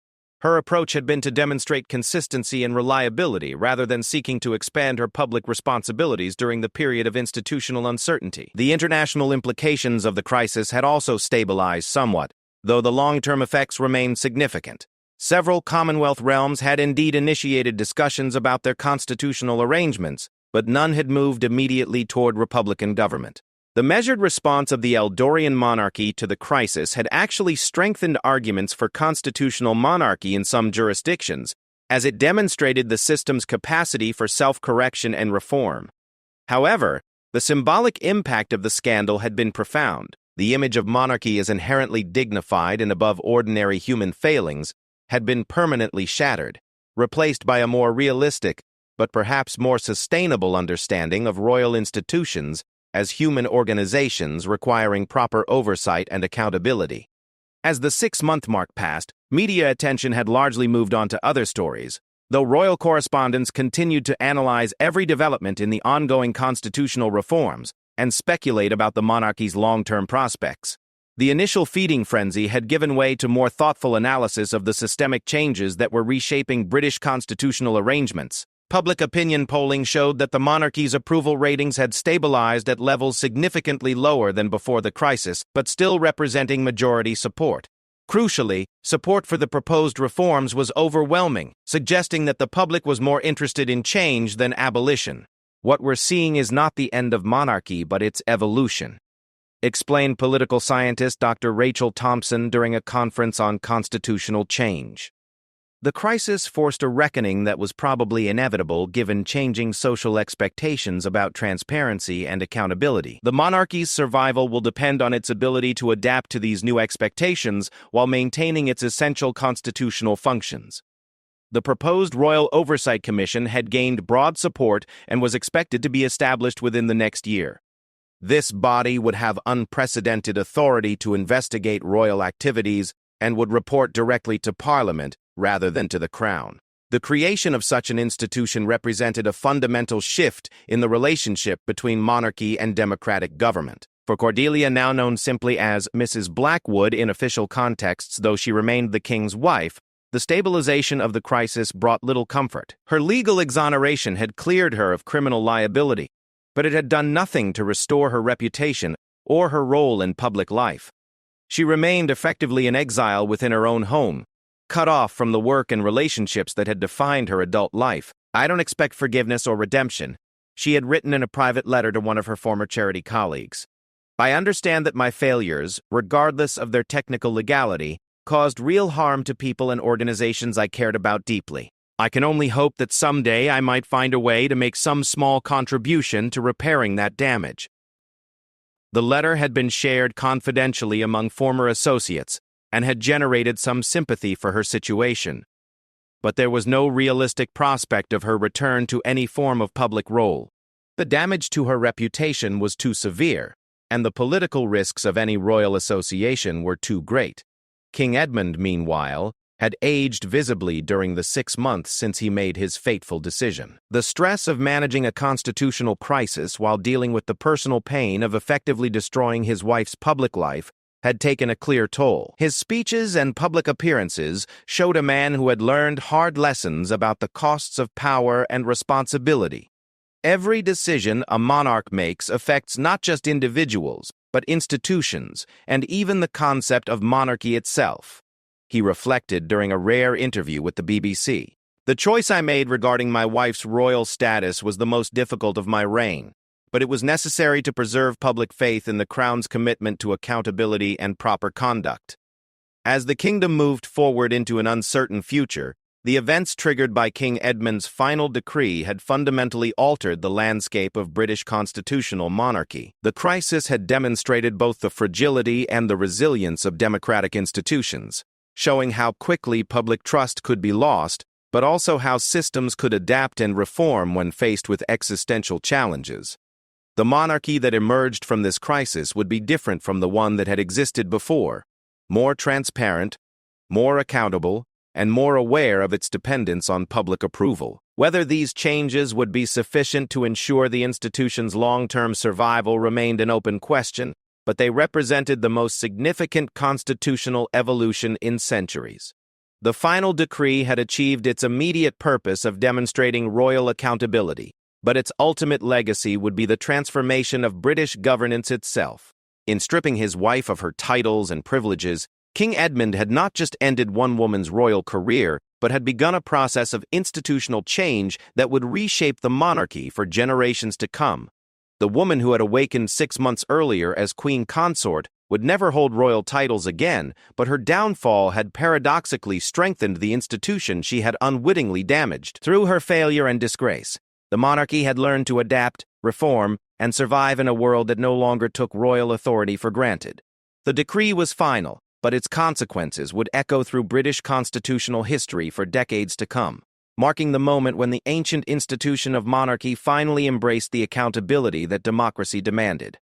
Her approach had been to demonstrate consistency and reliability rather than seeking to expand her public responsibilities during the period of institutional uncertainty. The international implications of the crisis had also stabilized somewhat, though the long-term effects remained significant. Several Commonwealth realms had indeed initiated discussions about their constitutional arrangements, but none had moved immediately toward republican government. The measured response of the Eldorian monarchy to the crisis had actually strengthened arguments for constitutional monarchy in some jurisdictions, as it demonstrated the system's capacity for self-correction and reform. However, the symbolic impact of the scandal had been profound. The image of monarchy as inherently dignified and above ordinary human failings had been permanently shattered, replaced by a more realistic, but perhaps more sustainable understanding of royal institutions as human organizations requiring proper oversight and accountability. As the 6-month mark passed, media attention had largely moved on to other stories, though royal correspondents continued to analyze every development in the ongoing constitutional reforms and speculate about the monarchy's long-term prospects. The initial feeding frenzy had given way to more thoughtful analysis of the systemic changes that were reshaping British constitutional arrangements. Public opinion polling showed that the monarchy's approval ratings had stabilized at levels significantly lower than before the crisis, but still representing majority support. Crucially, support for the proposed reforms was overwhelming, suggesting that the public was more interested in change than abolition. What we're seeing is not the end of monarchy, but its evolution, explained political scientist Dr. Rachel Thompson during a conference on constitutional change. The crisis forced a reckoning that was probably inevitable given changing social expectations about transparency and accountability. The monarchy's survival will depend on its ability to adapt to these new expectations while maintaining its essential constitutional functions. The proposed Royal Oversight Commission had gained broad support and was expected to be established within the next year. This body would have unprecedented authority to investigate royal activities and would report directly to Parliament rather than to the Crown. The creation of such an institution represented a fundamental shift in the relationship between monarchy and democratic government. For Cordelia, now known simply as Mrs. Blackwood in official contexts, though she remained the king's wife, the stabilization of the crisis brought little comfort. Her legal exoneration had cleared her of criminal liability, but it had done nothing to restore her reputation or her role in public life. She remained effectively in exile within her own home, cut off from the work and relationships that had defined her adult life. "I don't expect forgiveness or redemption," she had written in a private letter to one of her former charity colleagues. "I understand that my failures, regardless of their technical legality, caused real harm to people and organizations I cared about deeply. I can only hope that someday I might find a way to make some small contribution to repairing that damage." The letter had been shared confidentially among former associates and had generated some sympathy for her situation. But there was no realistic prospect of her return to any form of public role. The damage to her reputation was too severe, and the political risks of any royal association were too great. King Edmund, meanwhile, had aged visibly during the 6 months since he made his fateful decision. The stress of managing a constitutional crisis while dealing with the personal pain of effectively destroying his wife's public life had taken a clear toll. His speeches and public appearances showed a man who had learned hard lessons about the costs of power and responsibility. Every decision a monarch makes affects not just individuals, but institutions, and even the concept of monarchy itself, he reflected during a rare interview with the BBC. The choice I made regarding my wife's royal status was the most difficult of my reign, but it was necessary to preserve public faith in the crown's commitment to accountability and proper conduct. As the kingdom moved forward into an uncertain future, the events triggered by King Edmund's final decree had fundamentally altered the landscape of British constitutional monarchy. The crisis had demonstrated both the fragility and the resilience of democratic institutions, showing how quickly public trust could be lost, but also how systems could adapt and reform when faced with existential challenges. The monarchy that emerged from this crisis would be different from the one that had existed before, more transparent, more accountable, and more aware of its dependence on public approval. Whether these changes would be sufficient to ensure the institution's long-term survival remained an open question, but they represented the most significant constitutional evolution in centuries. The final decree had achieved its immediate purpose of demonstrating royal accountability, but its ultimate legacy would be the transformation of British governance itself. In stripping his wife of her titles and privileges, King Edmund had not just ended one woman's royal career, but had begun a process of institutional change that would reshape the monarchy for generations to come. The woman who had awakened 6 months earlier as queen consort would never hold royal titles again, but her downfall had paradoxically strengthened the institution she had unwittingly damaged. Through her failure and disgrace, the monarchy had learned to adapt, reform, and survive in a world that no longer took royal authority for granted. The decree was final, but its consequences would echo through British constitutional history for decades to come, marking the moment when the ancient institution of monarchy finally embraced the accountability that democracy demanded.